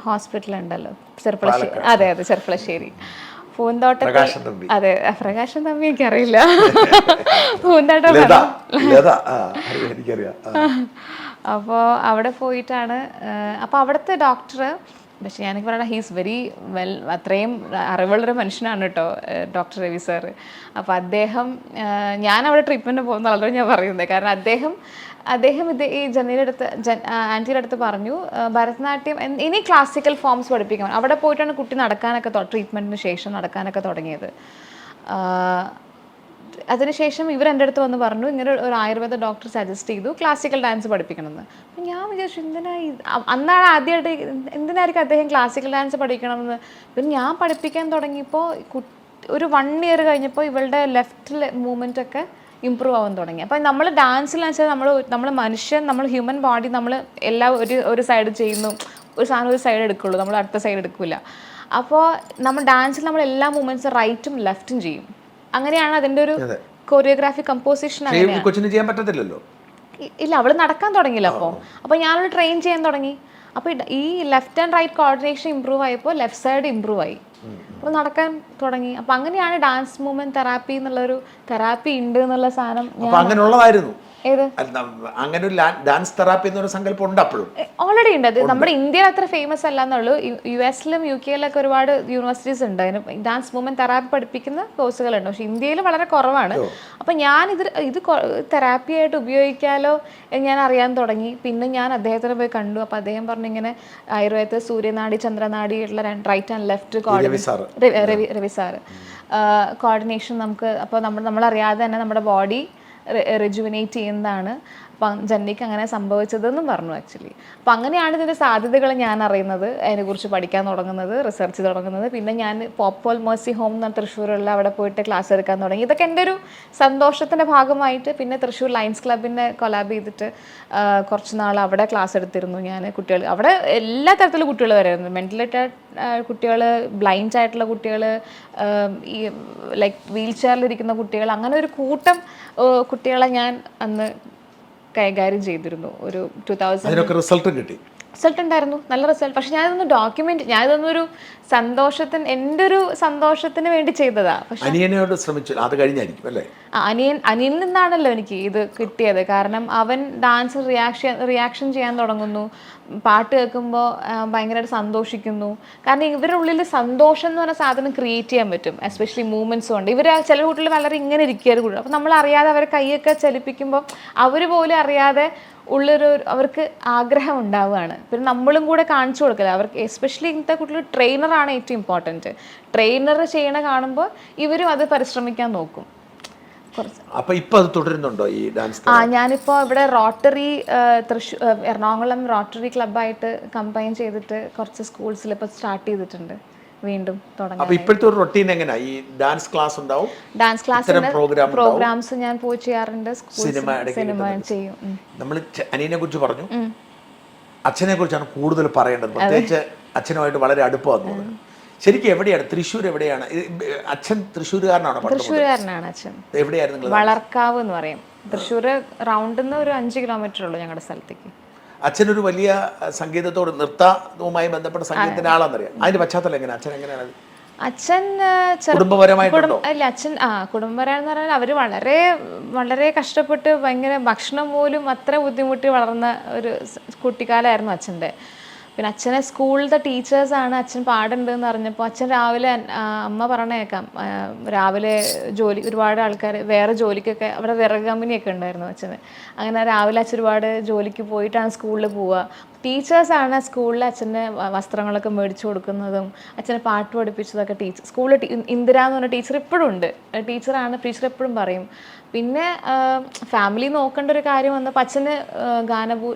[SPEAKER 2] ഹോസ്പിറ്റൽ ഉണ്ടല്ലോ ചെർപ്പളശ്ശേരി. അതെ ചെർപ്പളശ്ശേരി പൂന്തോട്ടത്തിൽ. അതെ പ്രകാശൻ തമ്പി എനിക്കറിയില്ല. പൂന്തോട്ടം. അപ്പോൾ അവിടെ പോയിട്ടാണ്. അപ്പോൾ അവിടുത്തെ ഡോക്ടർ, പക്ഷെ ഞാനൊക്കെ പറയണ ഹീസ് വെരി വെൽ, അത്രയും അറിവുള്ളൊരു മനുഷ്യനാണ് കേട്ടോ ഡോക്ടർ രവി സാർ. അപ്പോൾ അദ്ദേഹം, ഞാൻ അവിടെ ട്രീറ്റ്മെൻറ്റ് പോകുന്ന ആളോട് ഞാൻ പറയുന്നത്, കാരണം അദ്ദേഹം ഇത് ഈ ആൻറ്റിയുടെ അടുത്ത് പറഞ്ഞു ഭരതനാട്യം ഇനി ക്ലാസിക്കൽ ഫോംസ് പഠിപ്പിക്കണം. അവിടെ പോയിട്ടാണ് കുട്ടി നടക്കാനൊക്കെ ട്രീറ്റ്മെൻറ്റിന് ശേഷം നടക്കാനൊക്കെ തുടങ്ങിയത്. അതിനുശേഷം ഇവർ എൻ്റെ അടുത്ത് വന്ന് പറഞ്ഞു ഇങ്ങനെ ഒരു ആയുർവേദ ഡോക്ടർ സജസ്റ്റ് ചെയ്തു ക്ലാസിക്കൽ ഡാൻസ് പഠിപ്പിക്കണമെന്ന്. അപ്പം ഞാൻ വിചാരിച്ചു അന്നാണ് ആദ്യമായിട്ട് എന്തിനായിരിക്കും അദ്ദേഹം ക്ലാസിക്കൽ ഡാൻസ് പഠിക്കണമെന്ന്. പിന്നെ ഞാൻ പഠിപ്പിക്കാൻ തുടങ്ങിയപ്പോൾ ഒരു 1 ഇയർ കഴിഞ്ഞപ്പോൾ ഇവളുടെ ലെഫ്റ്റ് മൂവ്മെൻ്റ് ഒക്കെ ഇമ്പ്രൂവ് ആവാൻ തുടങ്ങി. അപ്പം നമ്മൾ ഡാൻസിലെന്ന് വെച്ചാൽ നമ്മൾ മനുഷ്യൻ, നമ്മൾ ഹ്യൂമൻ ബോഡി നമ്മൾ എല്ലാം ഒരു സൈഡ് ചെയ്യുന്നു, ഒരു സാധനം ഒരു സൈഡ് എടുക്കുള്ളൂ, നമ്മൾ അടുത്ത സൈഡ് എടുക്കില്ല. അപ്പോൾ നമ്മൾ ഡാൻസിൽ നമ്മൾ എല്ലാ മൂവ്മെൻറ്റ്സും റൈറ്റും ലെഫ്റ്റും ചെയ്യും. അങ്ങനെയാണ് അതിൻ്റെ ഒരു കൊറിയോഗ്രാഫി കമ്പോസിഷൻ.
[SPEAKER 1] ചെയ്യാൻ പറ്റത്തില്ലല്ലോ.
[SPEAKER 2] ഇല്ല, അവൾ നടക്കാൻ തുടങ്ങിയില്ല. അപ്പോൾ ഞാനവൾ ട്രെയിൻ ചെയ്യാൻ തുടങ്ങി. അപ്പോൾ ഈ left and right coordination improve ആയപ്പോൾ ലെഫ്റ്റ് സൈഡ് ഇമ്പ്രൂവ് ആയി. അപ്പോൾ നടക്കാൻ തുടങ്ങി. അപ്പോൾ അങ്ങനെയാണ് ഡാൻസ് മൂവ്മെന്റ് തെറാപ്പി എന്നുള്ളൊരു തെറാപ്പി ഉണ്ട് എന്നുള്ള സാധനം
[SPEAKER 1] അങ്ങനെയുള്ളതായിരുന്നു.
[SPEAKER 2] ഏത്
[SPEAKER 1] അങ്ങനെ ഒരു ഡാൻസ് തെറാപ്പി എന്നൊരു സങ്കല്പം ഉണ്ട് അപ്പോഴും
[SPEAKER 2] ഓൾറെഡി ഉണ്ട്. അത് നമ്മുടെ ഇന്ത്യയിൽ അത്ര ഫേമസ് അല്ല എന്നുള്ളൂ. US-ലും UK-ലൊക്കെ ഒരുപാട് യൂണിവേഴ്സിറ്റീസ് ഉണ്ട് അതിന് ഡാൻസ് മൂവ്മെന്റ് തെറാപ്പി പഠിപ്പിക്കുന്ന കോഴ്സുകളുണ്ട്. പക്ഷെ ഇന്ത്യയിൽ വളരെ കുറവാണ്. അപ്പം ഞാൻ ഇത് തെറാപ്പി ആയിട്ട് ഉപയോഗിക്കാമല്ലോ എന്ന് ഞാൻ അറിയാൻ തുടങ്ങി. പിന്നെ ഞാൻ അദ്ദേഹത്തിനെ പോയി കണ്ടു. അപ്പോൾ അദ്ദേഹം പറഞ്ഞു ഇങ്ങനെ ആയുർവേദ സൂര്യനാടി ചന്ദ്രനാടി ഉള്ള right and left Ravi sir coordination നമുക്ക് അപ്പോൾ നമ്മളറിയാതെ തന്നെ നമ്മുടെ ബോഡി റിജുവിനേറ്റ് ചെയ്യുന്നതാണ്. അപ്പം ജന്നിക്ക് അങ്ങനെ സംഭവിച്ചതെന്നും പറഞ്ഞു ആക്ച്വലി. അപ്പം അങ്ങനെയാണ് ഇതിൻ്റെ സാധ്യതകൾ ഞാൻ അറിയുന്നത്, അതിനെക്കുറിച്ച് പഠിക്കാൻ തുടങ്ങുന്നത്, റിസർച്ച് തുടങ്ങുന്നത്. പിന്നെ ഞാൻ പോപ്പോൾ മേഴ്സി ഹോം എന്ന തൃശ്ശൂരുള്ള അവിടെ പോയിട്ട് ക്ലാസ് എടുക്കാൻ തുടങ്ങി. ഇതൊക്കെ എൻ്റെ ഒരു സന്തോഷത്തിൻ്റെ ഭാഗമായിട്ട്. പിന്നെ തൃശ്ശൂർ ലയൺസ് ക്ലബിൻ്റെ കൊലാബ് ചെയ്തിട്ട് കുറച്ച് നാൾ അവിടെ ക്ലാസ് എടുത്തിരുന്നു ഞാൻ. കുട്ടികൾ അവിടെ എല്ലാ തരത്തിലുള്ള കുട്ടികൾ വരായിരുന്നു. മെൻ്റലായിട്ട് കുട്ടികൾ, ബ്ലൈൻഡ് ആയിട്ടുള്ള കുട്ടികൾ, ഈ ലൈക്ക് വീൽ ചെയറിലിരിക്കുന്ന കുട്ടികൾ, അങ്ങനെ ഒരു കൂട്ടം കുട്ടികളെ ഞാൻ അന്ന് കൈകാര്യം ചെയ്തിരുന്നു. ഒരു 2000 റിസൾട്ട് ഉണ്ടായിരുന്നു, നല്ല റിസൾട്ട്. പക്ഷെ ഞാനിതൊന്നൊരു സന്തോഷത്തിന്, എൻ്റെ ഒരു സന്തോഷത്തിന് വേണ്ടി ചെയ്തതാ. പക്ഷെ
[SPEAKER 1] അനിയനോട് ശ്രമിച്ചു, അത് കഴിഞ്ഞായിരിക്കും അല്ലേ?
[SPEAKER 2] അനിയനിൽ നിന്നാണല്ലോ എനിക്ക് ഇത് കിട്ടിയത്. കാരണം അവൻ ഡാൻസ് റിയാക്ഷൻ ചെയ്യാൻ തുടങ്ങുന്നു, പാട്ട് കേൾക്കുമ്പോൾ ഭയങ്കരമായിട്ട് സന്തോഷിക്കുന്നു. കാരണം ഇവരുടെ ഉള്ളിൽ സന്തോഷം എന്ന് പറഞ്ഞ സാധനം ക്രിയേറ്റ് ചെയ്യാൻ പറ്റും, എസ്പെഷ്യലി മൂവ്മെൻറ്റ്സ് കൊണ്ട്. ചില കുട്ടികൾ വളരെ ഇങ്ങനെ ഇരിക്കുകയാണ് കൂടുതൽ. അപ്പോൾ നമ്മൾ അറിയാതെ അവരെ കൈയൊക്കെ ചലിപ്പിക്കുമ്പോൾ അവർ പോലും അറിയാതെ അവർക്ക് ആഗ്രഹം ഉണ്ടാവുകയാണ്. പിന്നെ നമ്മളും കൂടെ കാണിച്ചു കൊടുക്കില്ല അവർക്ക്. എസ്പെഷ്യലി ഇന്നത്തെ കുട്ടികൾ ട്രെയിനറാണ് ഏറ്റവും ഇമ്പോർട്ടൻറ്റ്. ട്രെയിനർ ചെയ്യണ കാണുമ്പോൾ ഇവരും അത് പരിശ്രമിക്കാൻ നോക്കും. ഞാനിപ്പോൾ ഇവിടെ റോട്ടറി എറണാകുളം റോട്ടറി ക്ലബ്ബായിട്ട് കമ്പൈൻ ചെയ്തിട്ട് കുറച്ച് സ്കൂൾസിൽ ഇപ്പോൾ സ്റ്റാർട്ട് ചെയ്തിട്ടുണ്ട്. വീണ്ടും
[SPEAKER 1] ഡാൻസ്
[SPEAKER 2] ക്ലാസ്സിന്റെ പ്രോഗ്രാംസ് ഞാൻ പോയി ചെയ്യാറുണ്ട്. സിനിമ ചെയ്യും.
[SPEAKER 1] നമ്മൾ അനിയനെ കുറിച്ച് പറഞ്ഞു, അച്ഛനെ കുറിച്ചാണ് കൂടുതൽ പറയേണ്ടത്. പ്രത്യേകിച്ച് അച്ഛനുമായിട്ട് വളരെ അടുപ്പമാണ്. ശരിക്കും എവിടെയാണ്? തൃശ്ശൂർ എവിടെയാണ്? അച്ഛൻ തൃശ്ശൂരുകാരനാണോ?
[SPEAKER 2] തൃശ്ശൂരുകാരനാണ് അച്ഛൻ.
[SPEAKER 1] എവിടെയായിരുന്നു?
[SPEAKER 2] വളർക്കാവ് എന്ന് പറയും. തൃശ്ശൂർ റൗണ്ടിൽ നിന്ന് ഒരു 5 കിലോമീറ്റർ ഉള്ളൂ ഞങ്ങളുടെ സ്ഥലത്തേക്ക്.
[SPEAKER 1] അച്ഛനൊരു വലിയ സംഗീതത്തോട്, നൃത്തവുമായി ബന്ധപ്പെട്ട സംഗീതത്തിന്റെ ആളാണെന്നറിയാം. അതിന്റെ പശ്ചാത്തലം എങ്ങനെയാണ്? അച്ഛൻ എങ്ങനെയാണ്?
[SPEAKER 2] അച്ഛൻ
[SPEAKER 1] കുടുംബപരമായിട്ടുണ്ടോ?
[SPEAKER 2] അല്ല, അച്ഛൻ കുടുംബപരമെന്ന് പറഞ്ഞാൽ അവർ വളരെ വളരെ കഷ്ടപ്പെട്ട് ഭയങ്കര ഭക്ഷണം പോലും അത്ര ബുദ്ധിമുട്ടി വളർന്ന ഒരു കുട്ടിക്കാലമായിരുന്നു അച്ഛൻ്റെ. പിന്നെ അച്ഛനെ സ്കൂളിലത്തെ ടീച്ചേഴ്സാണ് അച്ഛൻ പാടുണ്ടെന്ന് അറിഞ്ഞപ്പോൾ അച്ഛൻ രാവിലെ, അമ്മ പറഞ്ഞ കേൾക്കാം, രാവിലെ ഒരുപാട് ആൾക്കാർ വേറെ ജോലിക്കൊക്കെ, അവിടെ വിറക് കമ്പനിയൊക്കെ ഉണ്ടായിരുന്നു അച്ഛന്. അങ്ങനെ രാവിലെ അച്ഛൻ ഒരുപാട് ജോലിക്ക് പോയിട്ടാണ് സ്കൂളിൽ പോവുക. ടീച്ചേഴ്സാണ് സ്കൂളിൽ അച്ഛൻ്റെ വസ്ത്രങ്ങളൊക്കെ മേടിച്ചു കൊടുക്കുന്നതും അച്ഛനെ പാട്ട് പഠിപ്പിച്ചതൊക്കെ സ്കൂളിൽ ഇന്ദിര എന്ന് പറഞ്ഞ ടീച്ചർ ഇപ്പോഴും ഉണ്ട്. ടീച്ചർ എപ്പോഴും പറയും. പിന്നെ ഫാമിലി നോക്കേണ്ട ഒരു കാര്യം വന്നപ്പോൾ അച്ഛന്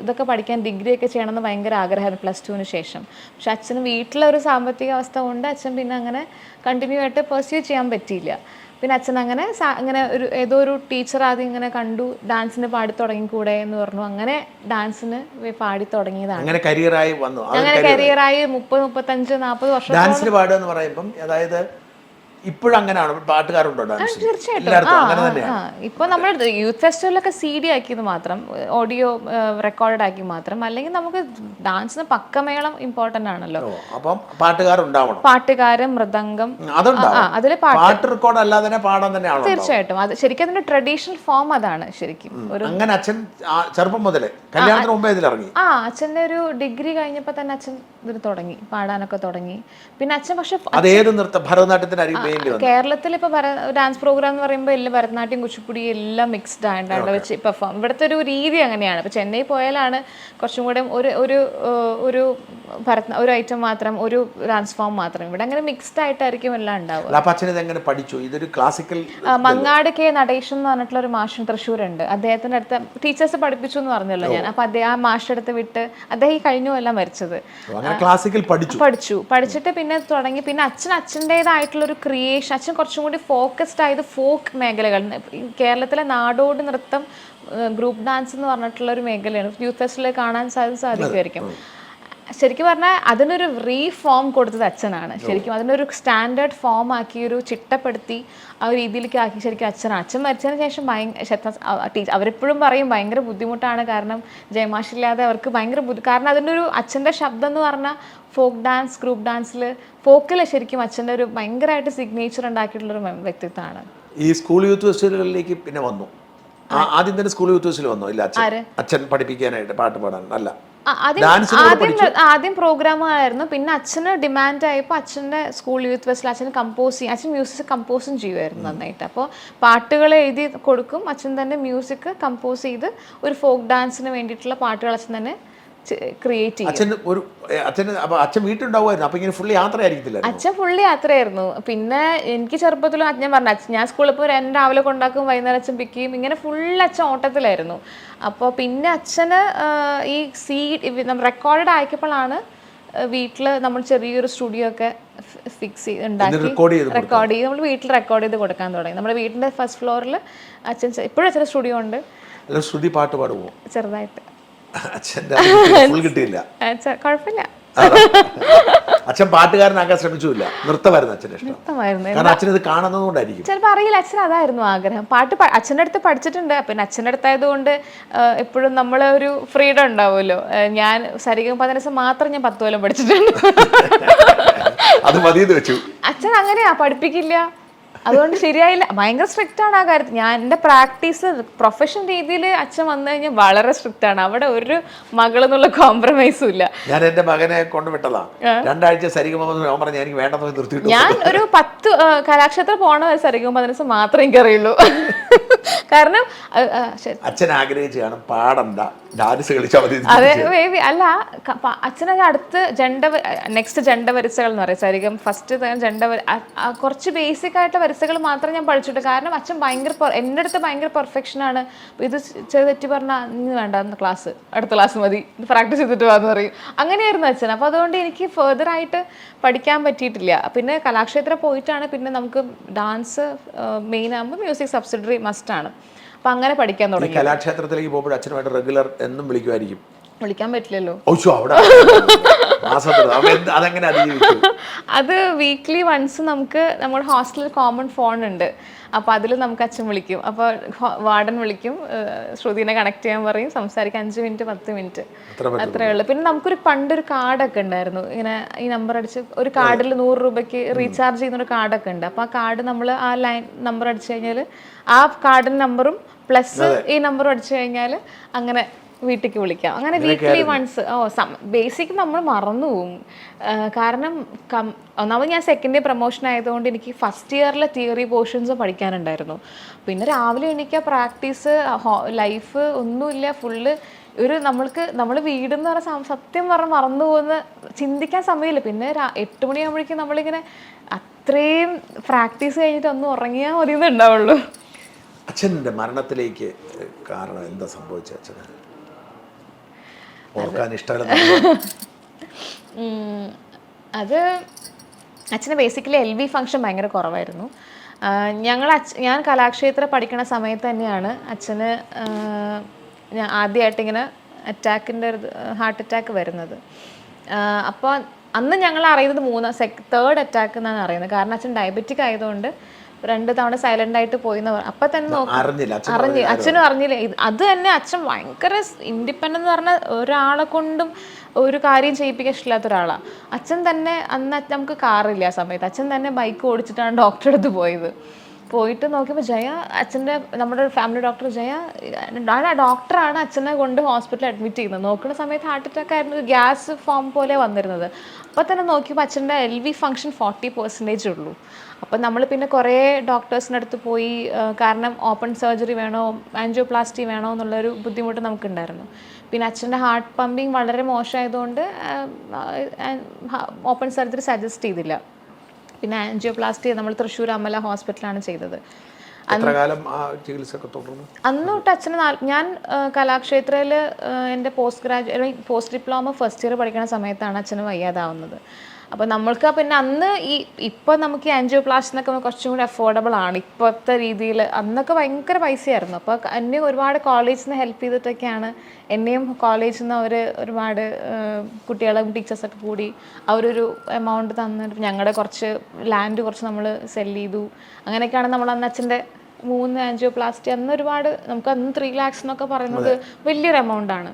[SPEAKER 2] ഇതൊക്കെ പഠിക്കാൻ, ഡിഗ്രിയൊക്കെ ചെയ്യണമെന്ന് ഭയങ്കര ആഗ്രഹമായിരുന്നു +2 ശേഷം. പക്ഷെ അച്ഛന് വീട്ടിലൊരു സാമ്പത്തിക അവസ്ഥ കൊണ്ട് അച്ഛൻ പിന്നെ അങ്ങനെ കണ്ടിന്യൂ ആയിട്ട് പെർസ്യൂ ചെയ്യാൻ പറ്റിയില്ല. പിന്നെ അച്ഛൻ അങ്ങനെ അങ്ങനെ ഏതോ ഒരു ടീച്ചർ ആദ്യം ഇങ്ങനെ കണ്ടു, ഡാൻസിന് പാടി തുടങ്ങിക്കൂടെ എന്ന് പറഞ്ഞു. അങ്ങനെ ഡാൻസിന് പാടി തുടങ്ങിയതാണ്.
[SPEAKER 1] അങ്ങനെ കരിയറായി വന്നു.
[SPEAKER 2] അങ്ങനെ കരിയറായി 30, 35, 40 വർഷം.
[SPEAKER 1] ഡാൻസിന് പാടുക എന്ന് പറയുമ്പം അതായത് ഇപ്പോഴും അങ്ങനെയാണ്, പാട്ടുകാരുണ്ടോ ഡാൻസ്?
[SPEAKER 2] തീർച്ചയായിട്ടും. ഇപ്പൊ നമ്മൾ യൂത്ത് ഫെസ്റ്റിവലൊക്കെ CD ആക്കിയത് മാത്രം, ഓഡിയോ റെക്കോർഡ് ആക്കി മാത്രം. അല്ലെങ്കിൽ നമുക്ക് ഡാൻസിന് പക്കമേളം ഇമ്പോർട്ടന്റ് ആണല്ലോ.
[SPEAKER 1] അപ്പം പാട്ടുകാരുണ്ടാവണം,
[SPEAKER 2] പാട്ടുകാരൻ, മൃദംഗം, അതില്
[SPEAKER 1] പാട്ട് റെക്കോർഡ് അല്ലാതെ പാടാൻ തന്നെയാണ്.
[SPEAKER 2] തീർച്ചയായിട്ടും. അത് ശരിക്കും അതിന്റെ ട്രഡീഷണൽ ഫോം അതാണ് ശരിക്കും.
[SPEAKER 1] അങ്ങനെ അച്ഛൻ ചെറുപ്പം മുതലേ കല്യാണത്തിന് മുമ്പേ ഇതിലിറങ്ങി.
[SPEAKER 2] അച്ഛന്റെ ഒരു ഡിഗ്രി കഴിഞ്ഞപ്പോ തന്നെ അച്ഛൻ ഇതിൽ തുടങ്ങി, പാടാനൊക്കെ തുടങ്ങി. പിന്നെ അച്ഛൻ പക്ഷെ
[SPEAKER 1] അതേത് നൃത്തം? ഭരതനാട്യത്തിന്
[SPEAKER 2] കേരളത്തിൽ ഇപ്പൊ ഡാൻസ് പ്രോഗ്രാം എന്ന് പറയുമ്പോൾ എല്ലാം ഭരതനാട്യം, കുച്ചിപ്പുടി എല്ലാം മിക്സ്ഡ് ആയിട്ടാണ് വെച്ച് പെർഫോം. ഇവിടുത്തെ ഒരു രീതി അങ്ങനെയാണ്. ഇപ്പൊ ചെന്നൈ പോയാലാണ് കുറച്ചും കൂടെ ഒരു ഐറ്റം മാത്രം, ഒരു ഡാൻസ് ഫോം മാത്രം. ഇവിടെ അങ്ങനെ മിക്സ്ഡ് ആയിട്ടായിരിക്കും എല്ലാം ഉണ്ടാവുക. മങ്ങാട് കെ നടേശൻ എന്ന് പറഞ്ഞിട്ടുള്ള ഒരു മാഷ് തൃശ്ശൂരുണ്ട്. അദ്ദേഹത്തിന്റെ അടുത്ത് ടീച്ചേഴ്സ് പഠിപ്പിച്ചു എന്ന് പറഞ്ഞല്ലോ ഞാൻ. അപ്പൊ അദ്ദേഹം ആ മാഷിന്റെ അടുത്ത് വിട്ട്, അദ്ദേഹം ഈ കഴിഞ്ഞ കൊല്ലം മരിച്ചത്, പഠിച്ചിട്ട് പിന്നെ തുടങ്ങി. പിന്നെ അച്ഛൻ്റെതായിട്ടുള്ള ഒരു ക്രിയേഷൻ, അച്ഛൻ കുറച്ചും കൂടി ഫോക്കസ്ഡ് ആയത് ഫോക്ക് മേഖലകൾ. കേരളത്തിലെ നാടോടി നൃത്തം, ഗ്രൂപ്പ് ഡാൻസ് എന്ന് പറഞ്ഞിട്ടുള്ള ഒരു മേഖലയാണ്. യൂത്ത് ഫെസ്റ്റിൽ കാണാൻ സാധിക്കുമായിരിക്കും. ശരിക്കും പറഞ്ഞാൽ അതിനൊരു റീഫോം കൊടുത്തത് അച്ഛനാണ്. ശരിക്കും അതിനൊരു സ്റ്റാൻഡേർഡ് ഫോം ആക്കി, ഒരു ചിട്ടപ്പെടുത്തി ആ ഒരു രീതിയിലേക്ക് ആക്കി ശരിക്കും അച്ഛനാണ്. അച്ഛൻ മരിച്ചതിന് ശേഷം അവരെപ്പോഴും പറയും ഭയങ്കര ബുദ്ധിമുട്ടാണ്. കാരണം ജയമാഷില്ലാതെ അവർക്ക് ഭയങ്കര കാരണം അതിൻ്റെ ഒരു അച്ഛൻ്റെ ശബ്ദം എന്ന് പറഞ്ഞാൽ ഫോക്ക് ഡാൻസ്, ഗ്രൂപ്പ് ഡാൻസിൽ, ഫോക്കിൽ ശരിക്കും അച്ഛൻ്റെ ഒരു ഭയങ്കരമായിട്ട് സിഗ്നേച്ചർ ഉണ്ടാക്കിയിട്ടുള്ളൊരു വ്യക്തിത്വമാണ്.
[SPEAKER 1] ഈ സ്കൂൾ യൂത്ത് ഫെസ്റ്റിവലുകളിലേക്ക് പിന്നെ വന്നു. ആദ്യം തന്നെ സ്കൂൾ യൂത്ത് ഫെസ്റ്റിവൽ വന്നു? ഇല്ല, അച്ഛൻ പഠിപ്പിക്കാനായിട്ട്, പാട്ട് പാടാൻ അല്ല,
[SPEAKER 2] ആദ്യം പ്രോഗ്രാമായിരുന്നു. പിന്നെ അച്ഛന് ഡിമാൻഡ് ആയപ്പോൾ അച്ഛൻ്റെ സ്കൂൾ യൂത്ത് ഫെസ്റ്റിൽ അച്ഛൻ അച്ഛൻ മ്യൂസിക് കമ്പോസും ചെയ്യുമായിരുന്നു നന്നായിട്ട്. അപ്പോൾ പാട്ടുകൾ എഴുതി കൊടുക്കും, അച്ഛൻ തന്നെ മ്യൂസിക് കമ്പോസ് ചെയ്ത് ഒരു ഫോക്ക് ഡാൻസിന് വേണ്ടിയിട്ടുള്ള പാട്ടുകൾ അച്ഛൻ തന്നെ ക്രിയേറ്റ് ചെയ്യും.
[SPEAKER 1] അച്ഛൻ വീട്ടിലുണ്ടാവുമായിരുന്നു. അപ്പൊ ഇങ്ങനെ ഫുള്ളി യാത്രയായിരിക്കില്ല?
[SPEAKER 2] അച്ഛൻ ഫുള്ളി യാത്രയായിരുന്നു. പിന്നെ എനിക്ക് ചെറുപ്പത്തിലും ഞാൻ പറഞ്ഞു, ഞാൻ സ്കൂളിൽ പോയി രാവിലെ കൊണ്ടാക്കും, വൈകുന്നേരം അച്ഛൻ പിക്ക് ചെയ്യും, ഇങ്ങനെ ഫുൾ അച്ഛൻ ഓട്ടത്തിലായിരുന്നു. അപ്പോൾ പിന്നെ അച്ഛന് ഈ റെക്കോർഡ് ആക്കിയപ്പോഴാണ് വീട്ടിൽ നമ്മൾ ചെറിയൊരു സ്റ്റുഡിയോ ഒക്കെ ഫിക്സ് ചെയ്ത് ഉണ്ടാക്കി റെക്കോർഡ് ചെയ്ത് നമ്മൾ വീട്ടിൽ റെക്കോർഡ് ചെയ്ത് കൊടുക്കാൻ തുടങ്ങി. നമ്മുടെ വീട്ടിൻ്റെ ഫസ്റ്റ് ഫ്ലോറിൽ അച്ഛൻ ഇപ്പോഴും അച്ഛൻ്റെ സ്റ്റുഡിയോ ഉണ്ട്.
[SPEAKER 1] ശ്രുതി പാട്ട് പാടുമോ?
[SPEAKER 2] ചെറുതായിട്ട്.
[SPEAKER 1] കിട്ടിയില്ല,
[SPEAKER 2] കുഴപ്പമില്ല.
[SPEAKER 1] അച്ഛൻ പാട്ടുകാരനാക്കാൻ ശ്രമിച്ചില്ല, നൃത്തമായിരുന്നു അച്ഛൻ്റെ ഇഷ്ടം. കാരണം അച്ഛൻ ഇത് കാണുന്നതുകൊണ്ടായിരിക്കും.
[SPEAKER 2] ചിലപ്പോൾ അറിയില്ല, അച്ഛൻ അതായിരുന്നു ആഗ്രഹം. പാട്ട് അച്ഛൻ്റെ അടുത്ത് പഠിച്ചിട്ടുണ്ട്. പിന്നെ അച്ഛൻ്റെ അടുത്തായതുകൊണ്ട് എപ്പോഴും നമ്മളെ ഒരു ഫ്രീഡം ഉണ്ടാവുമല്ലോ. ഞാൻ സരിഗമപ മാത്രം ഞാൻ 10 കൊല്ലം പഠിച്ചിട്ടുണ്ട്.
[SPEAKER 1] അത് മതിയെന്ന് വെച്ചു.
[SPEAKER 2] അച്ഛൻ അങ്ങനെയാ, പഠിപ്പിക്കില്ല. അതുകൊണ്ട് ശരിയായില്ല. ഭയങ്കര സ്ട്രിക്റ്റ് ആണ് ആ കാര്യത്തിൽ. ഞാൻ എൻ്റെ പ്രാക്ടീസ് പ്രൊഫഷൻ രീതിയിൽ അച്ഛൻ വന്നു കഴിഞ്ഞാൽ വളരെ സ്ട്രിക്റ്റ് ആണ്. അവിടെ ഒരു മകളെന്നുള്ള കോംപ്രമൈസും ഇല്ല.
[SPEAKER 1] ഞാൻ എൻ്റെ മകനെ കൊണ്ടുവിട്ടതാ, 2 ആഴ്ച സരിഗമ പറഞ്ഞ എനിക്ക് വേണ്ടെന്ന് നിർത്തിയിട്ടു.
[SPEAKER 2] ഞാൻ ഒരു 10 കലാക്ഷേത്രം പോണ സരിഗമ മാത്രമേ എനിക്കറിയുള്ളൂ. കാരണം
[SPEAKER 1] അച്ഛൻ ആഗ്രഹിച്ചു കാണും, പാടണ്ട, ഡാൻസ് കളിച്ചാൽ മതി.
[SPEAKER 2] അതെ, ബേബി അല്ല, അച്ഛനൊക്കെ അടുത്ത് നെക്സ്റ്റ് ജണ്ട വരിസകൾ എന്ന് പറയും. സരിഗം ഫസ്റ്റ് കുറച്ച് ബേസിക് ആയിട്ട് വരിസകൾ മാത്രം ഞാൻ പഠിച്ചിട്ട്. കാരണം അച്ഛൻ എൻ്റെ അടുത്ത് ഭയങ്കര പെർഫെക്ഷനാണ്. ഇത് തെറ്റി പറഞ്ഞാൽ ഇന്ന് വേണ്ട, ക്ലാസ് അടുത്ത ക്ലാസ് മതി, പ്രാക്ടീസ് ചെയ്തിട്ട് വന്ന് പറയും. അങ്ങനെയായിരുന്നു അച്ഛൻ. അപ്പോൾ അതുകൊണ്ട് എനിക്ക് ഫെർദർ ആയിട്ട് പഠിക്കാൻ പറ്റിയിട്ടില്ല. പിന്നെ കലാക്ഷേത്രം പോയിട്ടാണ് പിന്നെ നമുക്ക് ഡാൻസ് മെയിൻ ആകുമ്പോൾ മ്യൂസിക് സബ്സിഡറി മസ്റ്റാണ്. അപ്പം അങ്ങനെ പഠിക്കാൻ തുടങ്ങി.
[SPEAKER 1] കലാക്ഷേത്രത്തിലേക്ക് പോകുമ്പോൾ അച്ഛനുമായിട്ട് റെഗുലർ എന്നും വിളിക്കുമായിരിക്കും?
[SPEAKER 2] വിളിക്കാൻ പറ്റില്ലല്ലോ. അത് വീക്ക്ലി വൺസ് നമുക്ക് നമ്മുടെ ഹോസ്റ്റലിൽ കോമൺ ഫോൺ ഉണ്ട്. അപ്പോൾ അതിൽ നമുക്ക് അച്ഛൻ വിളിക്കും. അപ്പോൾ വാർഡൻ വിളിക്കും, ശ്രുതിനെ കണക്ട് ചെയ്യാൻ പറയും, സംസാരിക്കാൻ 5 മിനിറ്റ് 10 മിനിറ്റ് അത്രേ ഉള്ളൂ. പിന്നെ നമുക്കൊരു പണ്ടൊരു കാർഡൊക്കെ ഉണ്ടായിരുന്നു. ഇങ്ങനെ ഈ നമ്പർ അടിച്ച് ഒരു കാർഡിൽ 100 രൂപയ്ക്ക് റീചാർജ് ചെയ്യുന്നൊരു കാർഡൊക്കെ ഉണ്ട്. അപ്പോൾ ആ കാർഡ് നമ്മൾ ആ ലൈൻ നമ്പർ അടിച്ചു കഴിഞ്ഞാൽ ആ കാർഡിൻ്റെ നമ്പറും പ്ലസ് ഈ നമ്പറും അടിച്ചു കഴിഞ്ഞാൽ അങ്ങനെ വീട്ടിലേക്ക് വിളിക്കാം. അങ്ങനെ വീക്ക്ലി വൺസ്. ബേസിക് നമ്മൾ മറന്നു പോകും. കാരണം ഒന്നാമത് ഞാൻ സെക്കൻഡ് ഇയർ പ്രൊമോഷൻ ആയതുകൊണ്ട് എനിക്ക് ഫസ്റ്റ് ഇയറിലെ തിയറി പോർഷൻസ് പഠിക്കാനുണ്ടായിരുന്നു. പിന്നെ രാവിലെ എണീക്കുക, പ്രാക്ടീസ്, ലൈഫ് ഒന്നുമില്ല, ഫുള്ള് നമ്മൾ വീടെന്ന് പറഞ്ഞ സത്യം പറഞ്ഞാൽ മറന്നു പോകുന്ന, ചിന്തിക്കാൻ സമയമില്ല. പിന്നെ 8 മണിയാകുമ്പോഴേക്കും നമ്മളിങ്ങനെ അത്രയും പ്രാക്ടീസ് കഴിഞ്ഞിട്ട് ഒന്ന് ഉറങ്ങിയാൽ മതി എന്നുണ്ടാവുള്ളൂ.
[SPEAKER 1] അച്ഛൻ്റെ മരണത്തിലേക്ക് കാരണം എന്താ സംഭവിച്ചത്? അച്ഛന് ഓർക്കാൻ ഇഷ്ടമല്ല.
[SPEAKER 2] അത് അച്ഛന് ബേസിക്കലി LV ഫങ്ഷൻ ഭയങ്കര കുറവായിരുന്നു. ഞാൻ കലാക്ഷേത്ര പഠിക്കുന്ന സമയത്ത് തന്നെയാണ് അച്ഛന് ആദ്യമായിട്ട് ഇങ്ങനെ അറ്റാക്കിൻ്റെ ഒരു ഹാർട്ട് അറ്റാക്ക് വരുന്നത്. അപ്പോൾ അന്ന് ഞങ്ങൾ അറിയുന്നത് തേർഡ് അറ്റാക്ക് എന്നാണ് അറിയുന്നത്. കാരണം അച്ഛൻ ഡയബറ്റിക് ആയതുകൊണ്ട് 2 തവണ സൈലന്റ് ആയിട്ട് പോയി എന്ന് പറഞ്ഞു. അപ്പം തന്നെ അച്ഛനും അറിഞ്ഞില്ല. അത് തന്നെ അച്ഛൻ ഭയങ്കര ഇൻഡിപെൻഡൻ്റ് എന്ന് പറഞ്ഞാൽ ഒരാളെ കൊണ്ടും ഒരു കാര്യം ചെയ്യിപ്പിക്കാൻ ഇഷ്ടമില്ലാത്ത ഒരാളാണ്. അച്ഛൻ തന്നെ അന്ന് നമുക്ക് കാറില്ല ആ സമയത്ത്. അച്ഛൻ തന്നെ ബൈക്ക് ഓടിച്ചിട്ടാണ് ഡോക്ടറെ അടുത്ത് പോയിട്ട് നോക്കിയപ്പോൾ ജയ അച്ഛൻ്റെ നമ്മുടെ ഫാമിലി ഡോക്ടർ ജയ ആ ഡോക്ടറാണ് അച്ഛനെ കൊണ്ട് ഹോസ്പിറ്റലിൽ അഡ്മിറ്റ് ചെയ്യുന്നത്. നോക്കുന്ന സമയത്ത് ഹാർട്ട് അറ്റാക്ക് ആയിരുന്നു, ഗ്യാസ് ഫോം പോലെ വന്നിരുന്നത്. അപ്പോൾ തന്നെ നോക്കിയപ്പോൾ അച്ഛൻ്റെ LV ഫങ്ഷൻ 40% ഉള്ളൂ. അപ്പം നമ്മൾ പിന്നെ കുറേ ഡോക്ടേഴ്സിൻ്റെ അടുത്ത് പോയി, കാരണം ഓപ്പൺ സർജറി വേണോ ആൻജിയോപ്ലാസ്റ്റി വേണോ എന്നുള്ളൊരു ബുദ്ധിമുട്ട് നമുക്കുണ്ടായിരുന്നു. പിന്നെ അച്ഛൻ്റെ ഹാർട്ട് പമ്പിങ് വളരെ മോശമായതുകൊണ്ട് ഓപ്പൺ സർജറി സജസ്റ്റ് ചെയ്തില്ല. പിന്നെ ആൻജിയോപ്ലാസ്റ്റി നമ്മൾ തൃശ്ശൂർ അമല ഹോസ്പിറ്റലാണ് ചെയ്തത്. അന്ന് തൊട്ട് അച്ഛന് ഞാൻ കലാക്ഷേത്രയിൽ എൻ്റെ പോസ്റ്റ് ഡിപ്ലോമ ഫസ്റ്റ് ഇയർ പഠിക്കുന്ന സമയത്താണ് അച്ഛന് വയ്യാതാവുന്നത്. അപ്പോൾ നമ്മൾക്ക് പിന്നെ അന്ന് ഇപ്പോൾ നമുക്ക് ഈ ആൻജിയോപ്ലാസ്റ്റി എന്നൊക്കെ കുറച്ചും കൂടി അഫോർഡബിൾ ആണ് ഇപ്പോഴത്തെ രീതിയിൽ. അന്നൊക്കെ ഭയങ്കര പൈസയായിരുന്നു. അപ്പോൾ എന്നെ ഒരുപാട് കോളേജിൽ നിന്ന് ഹെൽപ്പ് ചെയ്തിട്ടൊക്കെയാണ് എന്നെയും കോളേജിൽ നിന്ന് അവർ ഒരുപാട് കുട്ടികളും ടീച്ചേഴ്സൊക്കെ കൂടി അവരൊരു എമൗണ്ട് തന്നിട്ട് ഞങ്ങളുടെ കുറച്ച് ലാൻഡ് കുറച്ച് നമ്മൾ സെല് ചെയ്തു. അങ്ങനെയൊക്കെയാണ് നമ്മൾ അന്ന് അച്ഛൻ്റെ 3 ആൻജിയോപ്ലാസ്റ്റി അന്ന് ഒരുപാട് നമുക്ക് അന്ന് 3 lakhs എന്നൊക്കെ പറയുന്നത് വലിയൊരു എമൗണ്ടാണ്.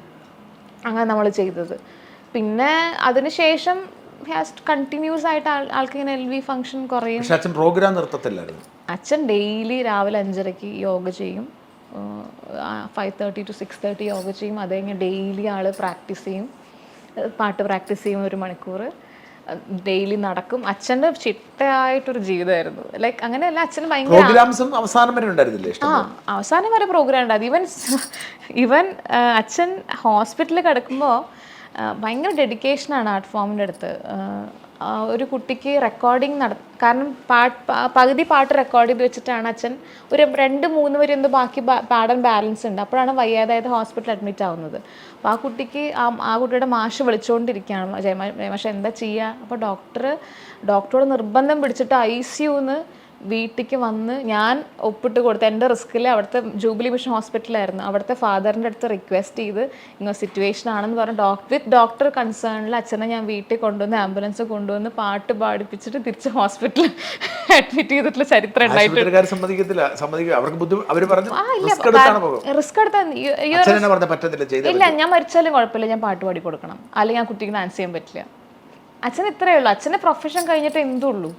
[SPEAKER 2] അങ്ങനെ നമ്മൾ ചെയ്തത്. പിന്നെ അതിനുശേഷം കണ്ടിന്യൂസ് ആയിട്ട് ആൾക്ക് ഇങ്ങനെ LV ഫങ്ഷൻ കുറയും.
[SPEAKER 1] അച്ഛൻ പ്രോഗ്രാം നിർത്തത്തില്ലായിരുന്നു.
[SPEAKER 2] അച്ഛൻ ഡെയിലി രാവിലെ 5:30 യോഗ ചെയ്യും, 5:30 to 6:30 യോഗ ചെയ്യും. അത് കഴിഞ്ഞ് ഡെയിലി ആൾ പ്രാക്ടീസ് ചെയ്യും, പാട്ട് പ്രാക്ടീസ് ചെയ്യും 1 മണിക്കൂർ, ഡെയിലി നടക്കും. അച്ഛൻ്റെ ചിട്ടയായിട്ടൊരു ജീവിതമായിരുന്നു. ലൈക്ക് അങ്ങനെയല്ല, അച്ഛന് ഭയങ്കര
[SPEAKER 1] അവസാനം വരെ ഉണ്ടായിരുന്നില്ലേ?
[SPEAKER 2] അവസാനം വരെ പ്രോഗ്രാം ഉണ്ടായിരുന്നു. ഈവൻ അച്ഛൻ ഹോസ്പിറ്റലിൽ കിടക്കുമ്പോൾ ഭയങ്കര ഡെഡിക്കേഷനാണ് ആർട്ട് ഫോമിൻ്റെ അടുത്ത്. ഒരു കുട്ടിക്ക് റെക്കോർഡിങ് കാരണം പകുതി പാട്ട് റെക്കോർഡ് ചെയ്ത് വെച്ചിട്ടാണ് അച്ഛൻ ഒരു 2-3 വരെ എന്തോ ബാക്കി പാടാൻ ബാലൻസ് ഉണ്ട്. അപ്പോഴാണ് വയ്യാതായത് ഹോസ്പിറ്റലിൽ അഡ്മിറ്റ് ആവുന്നത്. അപ്പോൾ ആ കുട്ടിക്ക് ആ കുട്ടിയുടെ മാഷ് വിളിച്ചുകൊണ്ടിരിക്കുകയാണ്, ജയമാഷ എന്താ ചെയ്യുക? അപ്പോൾ ഡോക്ടറോട് നിർബന്ധം പിടിച്ചിട്ട് ICUന്ന് വീട്ടിലേക്ക് വന്ന് ഞാൻ ഒപ്പിട്ട് കൊടുത്ത് എൻ്റെ റിസ്കിൽ അവിടുത്തെ ജൂബിലി മിഷൻ ഹോസ്പിറ്റലായിരുന്നു. അവിടുത്തെ ഫാദറിൻ്റെ അടുത്ത് റിക്വസ്റ്റ് ചെയ്ത് ഇങ്ങനെ സിറ്റുവേഷൻ ആണെന്ന് പറഞ്ഞ് വിത്ത് ഡോക്ടർ കൺസേണിൽ അച്ഛനെ ഞാൻ വീട്ടിൽ കൊണ്ടുവന്ന് ആംബുലൻസ് കൊണ്ടുവന്ന് പാട്ട് പാടിപ്പിച്ചിട്ട് തിരിച്ച് ഹോസ്പിറ്റലിൽ അഡ്മിറ്റ് ചെയ്തിട്ടുള്ള ചരിത്രം ഉണ്ടായിട്ട് റിസ്ക് എടുത്താൽ ഇല്ല, ഞാൻ മരിച്ചാലും കുഴപ്പമില്ല, ഞാൻ പാട്ട് പാടി കൊടുക്കണം, അല്ലെങ്കിൽ ഞാൻ കുട്ടിക്ക് ഡാൻസ് ചെയ്യാൻ പറ്റില്ല. അച്ഛൻ ഇത്രയേ ഉള്ളൂ. അച്ഛൻ്റെ പ്രൊഫഷൻ കഴിഞ്ഞിട്ട് എന്തുള്ളൂ.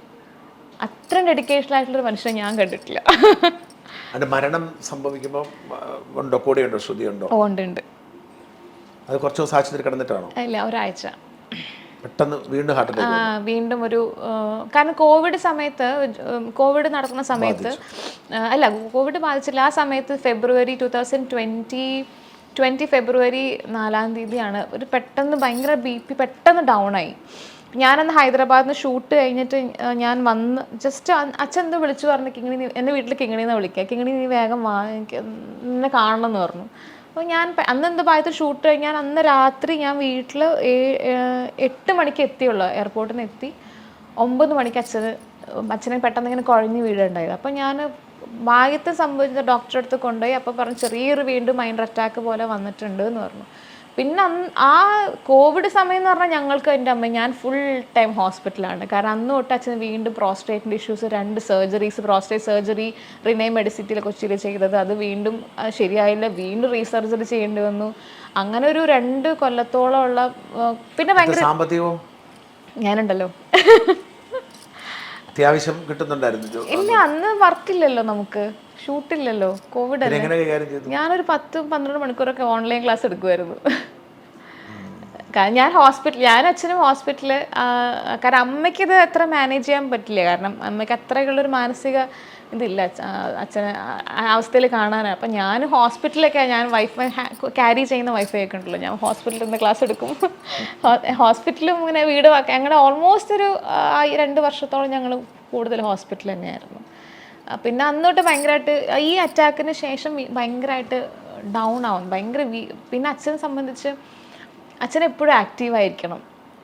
[SPEAKER 2] അത്രയും ഡെഡിക്കേഷൻ ആയിട്ടുള്ളൊരു മനുഷ്യനെ ഞാൻ കണ്ടിട്ടില്ല.
[SPEAKER 1] മരണം സംഭവിക്കുമ്പോൾ ഉണ്ടോ, കൂടെയുണ്ടോ, ശ്രുതിയുണ്ടോ?
[SPEAKER 2] ഉണ്ട്.
[SPEAKER 1] അത് കുറച്ച് ദിവസം ആശുപത്രി കിടന്നിട്ടാണോ?
[SPEAKER 2] ഇല്ല, ഒരാഴ്ച.
[SPEAKER 1] പെട്ടെന്ന്
[SPEAKER 2] വീണ്ടും ഒരു കാരണം കോവിഡ് നടക്കുന്ന സമയത്ത് അല്ല, കോവിഡ് ബാധിച്ചില്ല. ആ സമയത്ത് ഫെബ്രുവരി 2020 ഫെബ്രുവരി 4-ാം തീയതിയാണ് ഒരു പെട്ടെന്ന് ഭയങ്കര BP പെട്ടെന്ന് ഡൗൺ ആയി. ഞാനന്ന് ഹൈദരാബാദിൽ നിന്ന് ഷൂട്ട് കഴിഞ്ഞിട്ട് ഞാൻ വന്ന് ജസ്റ്റ് അച്ഛൻ എന്തോ വിളിച്ചു പറഞ്ഞു, കിങ്ങിണി എൻ്റെ വീട്ടിൽ കിങ്ങിണിന്ന് വിളിക്കുക, കിങ്ങിണി നീ വേഗം വാ, എനിക്ക് എന്നെ കാണണം എന്ന് പറഞ്ഞു. അപ്പോൾ ഞാൻ അന്ന് എന്തോ ഭാഗത്ത് ഷൂട്ട് കഴിഞ്ഞാൽ അന്ന് രാത്രി ഞാൻ വീട്ടിൽ 8 മണിക്ക് എത്തിയുള്ളൂ. എയർപോർട്ടിൽ നിന്ന് എത്തി 9 മണിക്ക് അച്ഛനെ പെട്ടെന്ന് ഇങ്ങനെ കുഴഞ്ഞ് വീടുണ്ടായത്. അപ്പോൾ ഞാൻ ഭാഗ്യത്തെ സംഭവിച്ച ഡോക്ടറെ അടുത്ത് കൊണ്ടുപോയി. അപ്പോൾ പറഞ്ഞു ചെറിയൊരു വീണ്ടും മൈൻഡ് അറ്റാക്ക് പോലെ വന്നിട്ടുണ്ട് എന്ന് പറഞ്ഞു. പിന്നെ ആ കോവിഡ് സമയം എന്ന് പറഞ്ഞാൽ ഞങ്ങൾക്ക് എൻ്റെ അമ്മ ഞാൻ ഫുൾ ടൈം ഹോസ്പിറ്റലാണ്. കാരണം അന്ന് തൊട്ട് അച്ഛൻ വീണ്ടും പ്രോസ്റ്റേറ്റിൻ്റെ issues, 2 surgeries, prostate surgery Renai മെഡിസിറ്റിയിൽ കൊച്ചിയിൽ ചെയ്തത്, അത് വീണ്ടും ശരിയായില്ല, വീണ്ടും റീസർജറി ചെയ്യേണ്ടി വന്നു. അങ്ങനെ ഒരു 2 കൊല്ലത്തോളം ഉള്ള പിന്നെ ഭയങ്കര
[SPEAKER 1] സാമ്പത്തികവും ഞാനുണ്ടല്ലോ അത്യാവശ്യം കിട്ടുന്നുണ്ടായിരുന്നു.
[SPEAKER 2] ഇല്ല, അന്ന് വർക്കില്ലല്ലോ, നമുക്ക് ഷൂട്ടില്ലല്ലോ, കോവിഡ് അല്ലേ. ഞാനൊരു 10-12 മണിക്കൂറൊക്കെ ഓൺലൈൻ ക്ലാസ് എടുക്കുമായിരുന്നു. ഞാൻ അച്ഛനും ഹോസ്പിറ്റലിൽ, കാരണം അമ്മയ്ക്കിത് എത്ര മാനേജ് ചെയ്യാൻ പറ്റില്ല. കാരണം അമ്മയ്ക്ക് അത്രയുള്ളൊരു മാനസിക ഇതില്ല അച്ഛനെ അവസ്ഥയിൽ കാണാനാണ്. അപ്പം ഞാൻ ഹോസ്പിറ്റലിലൊക്കെ ഞാൻ വൈഫൈ ക്യാരി ചെയ്യുന്ന വൈഫൈ ഒക്കെ ഉണ്ടല്ലോ, ഞാൻ ഹോസ്പിറ്റലിൽ നിന്ന് ക്ലാസ് എടുക്കും. ഹോസ്പിറ്റലും ഇങ്ങനെ വീട് ഞങ്ങളുടെ ഓൾമോസ്റ്റ് ഒരു 2 വർഷത്തോളം ഞങ്ങൾ കൂടുതൽ ഹോസ്പിറ്റൽ തന്നെയായിരുന്നു. പിന്നെ അന്നോട്ട് ഭയങ്കരമായിട്ട് ഈ അറ്റാക്കിന് ശേഷം ഭയങ്കരമായിട്ട് ഡൗൺ ആവും, ഭയങ്കര പിന്നെ അച്ഛനെ സംബന്ധിച്ച് അച്ഛൻ എപ്പോഴും ആക്റ്റീവായിരിക്കണം.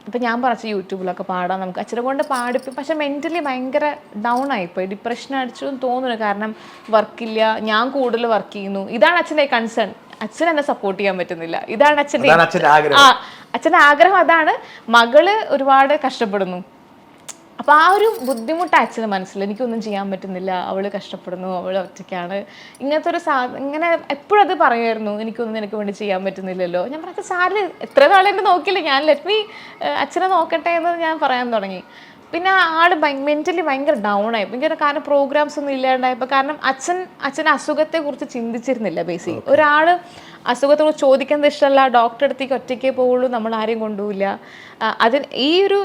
[SPEAKER 2] ഇപ്പം ഞാൻ പറഞ്ഞു യൂട്യൂബിലൊക്കെ പാടാം നമുക്ക് അച്ഛനെ കൊണ്ട് പാടിപ്പി, പക്ഷെ മെൻ്റലി ഭയങ്കര ഡൗൺ ആയിപ്പോയി, ഡിപ്രഷൻ അടിച്ചു എന്ന് തോന്നുന്നു. കാരണം വർക്കില്ല, ഞാൻ കൂടുതൽ വർക്ക് ചെയ്യുന്നു. ഇതാണ് അച്ഛൻ്റെ കൺസേൺ. അച്ഛൻ എന്നെ സപ്പോർട്ട് ചെയ്യാൻ പറ്റുന്നില്ല. ഇതാണ് അച്ഛൻ്റെ അച്ഛൻ്റെ ആഗ്രഹം. അതാണ് മകള് ഒരുപാട് കഷ്ടപ്പെടുന്നു. അപ്പോൾ ആ ഒരു ബുദ്ധിമുട്ട് അച്ഛന് മനസ്സിൽ, എനിക്കൊന്നും ചെയ്യാൻ പറ്റുന്നില്ല, അവൾ കഷ്ടപ്പെടുന്നു, അവൾ ഒറ്റയ്ക്കാണ്, ഇങ്ങനത്തെ ഒരു ഇങ്ങനെ എപ്പോഴും അത് പറയുമായിരുന്നു. എനിക്കൊന്നും നിനക്ക് വേണ്ടി ചെയ്യാൻ പറ്റുന്നില്ലല്ലോ. ഞാൻ പറഞ്ഞത് സാറിന് എത്ര നാളെന്നെ നോക്കില്ല, ഞാൻ ലെറ്റ് മീ അച്ഛനെ നോക്കട്ടെ എന്ന് ഞാൻ പറയാൻ തുടങ്ങി. പിന്നെ ആൾ മെൻ്റലി ഭയങ്കര ഡൗൺ ആയി ഭയങ്കര. കാരണം പ്രോഗ്രാംസ് ഒന്നും ഇല്ലാണ്ടായപ്പോൾ, കാരണം അച്ഛൻ്റെ അസുഖത്തെക്കുറിച്ച് ചിന്തിച്ചിരുന്നില്ല. ബേസിക് ഒരാൾ അസുഖത്തെക്കുറിച്ച് ചോദിക്കുന്നത് ഇഷ്ടമല്ല, ഡോക്ടറെ അടുത്തേക്ക് ഒറ്റയ്ക്കേ പോവുള്ളൂ, നമ്മൾ ആരെയും കൊണ്ടുപോയില്ല. ഈ ഒരു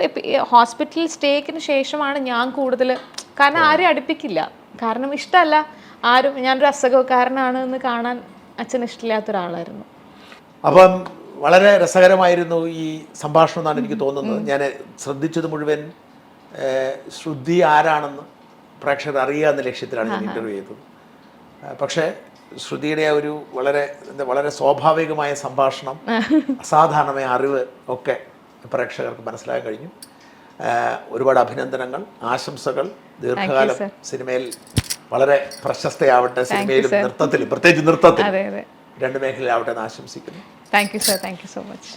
[SPEAKER 2] ഹോസ്പിറ്റൽ സ്റ്റേക്കിന് ശേഷമാണ് ഞാൻ കൂടുതൽ, കാരണം ആരെയും അടുപ്പിക്കില്ല, കാരണം ഇഷ്ടമല്ല ആരും, ഞാനൊരു അസുഖക്കാരനാണ് എന്ന് കാണാൻ അച്ഛന് ഇഷ്ടമില്ലാത്ത ഒരാളായിരുന്നു.
[SPEAKER 1] അപ്പം വളരെ രസകരമായിരുന്നു ഈ സംഭാഷണം എന്നാണ് എനിക്ക് തോന്നുന്നത്. ഞാൻ ശ്രദ്ധിച്ചത് മുഴുവൻ ശ്രുതി ആരാണെന്ന് പ്രേക്ഷകർ അറിയുക എന്ന ലക്ഷ്യത്തിലാണ് ഞാൻ ഇൻ്റർവ്യൂ ചെയ്തത്. പക്ഷേ ശ്രുതിയുടെ ഒരു വളരെ സ്വാഭാവികമായ സംഭാഷണം, അസാധാരണമായ അറിവ് ഒക്കെ പ്രേക്ഷകർക്ക് മനസ്സിലാക്കാൻ കഴിഞ്ഞു. ഒരുപാട് അഭിനന്ദനങ്ങൾ, ആശംസകൾ. ദീർഘകാലം സിനിമയിൽ വളരെ പ്രശസ്തയാവട്ടെ, സിനിമയിലും നൃത്തത്തിലും, പ്രത്യേകിച്ച് നൃത്തത്തിൽ രണ്ട് മേഖലയിലാവട്ടെ എന്ന് ആശംസിക്കുന്നു.
[SPEAKER 2] Thank you sir, thank you so much.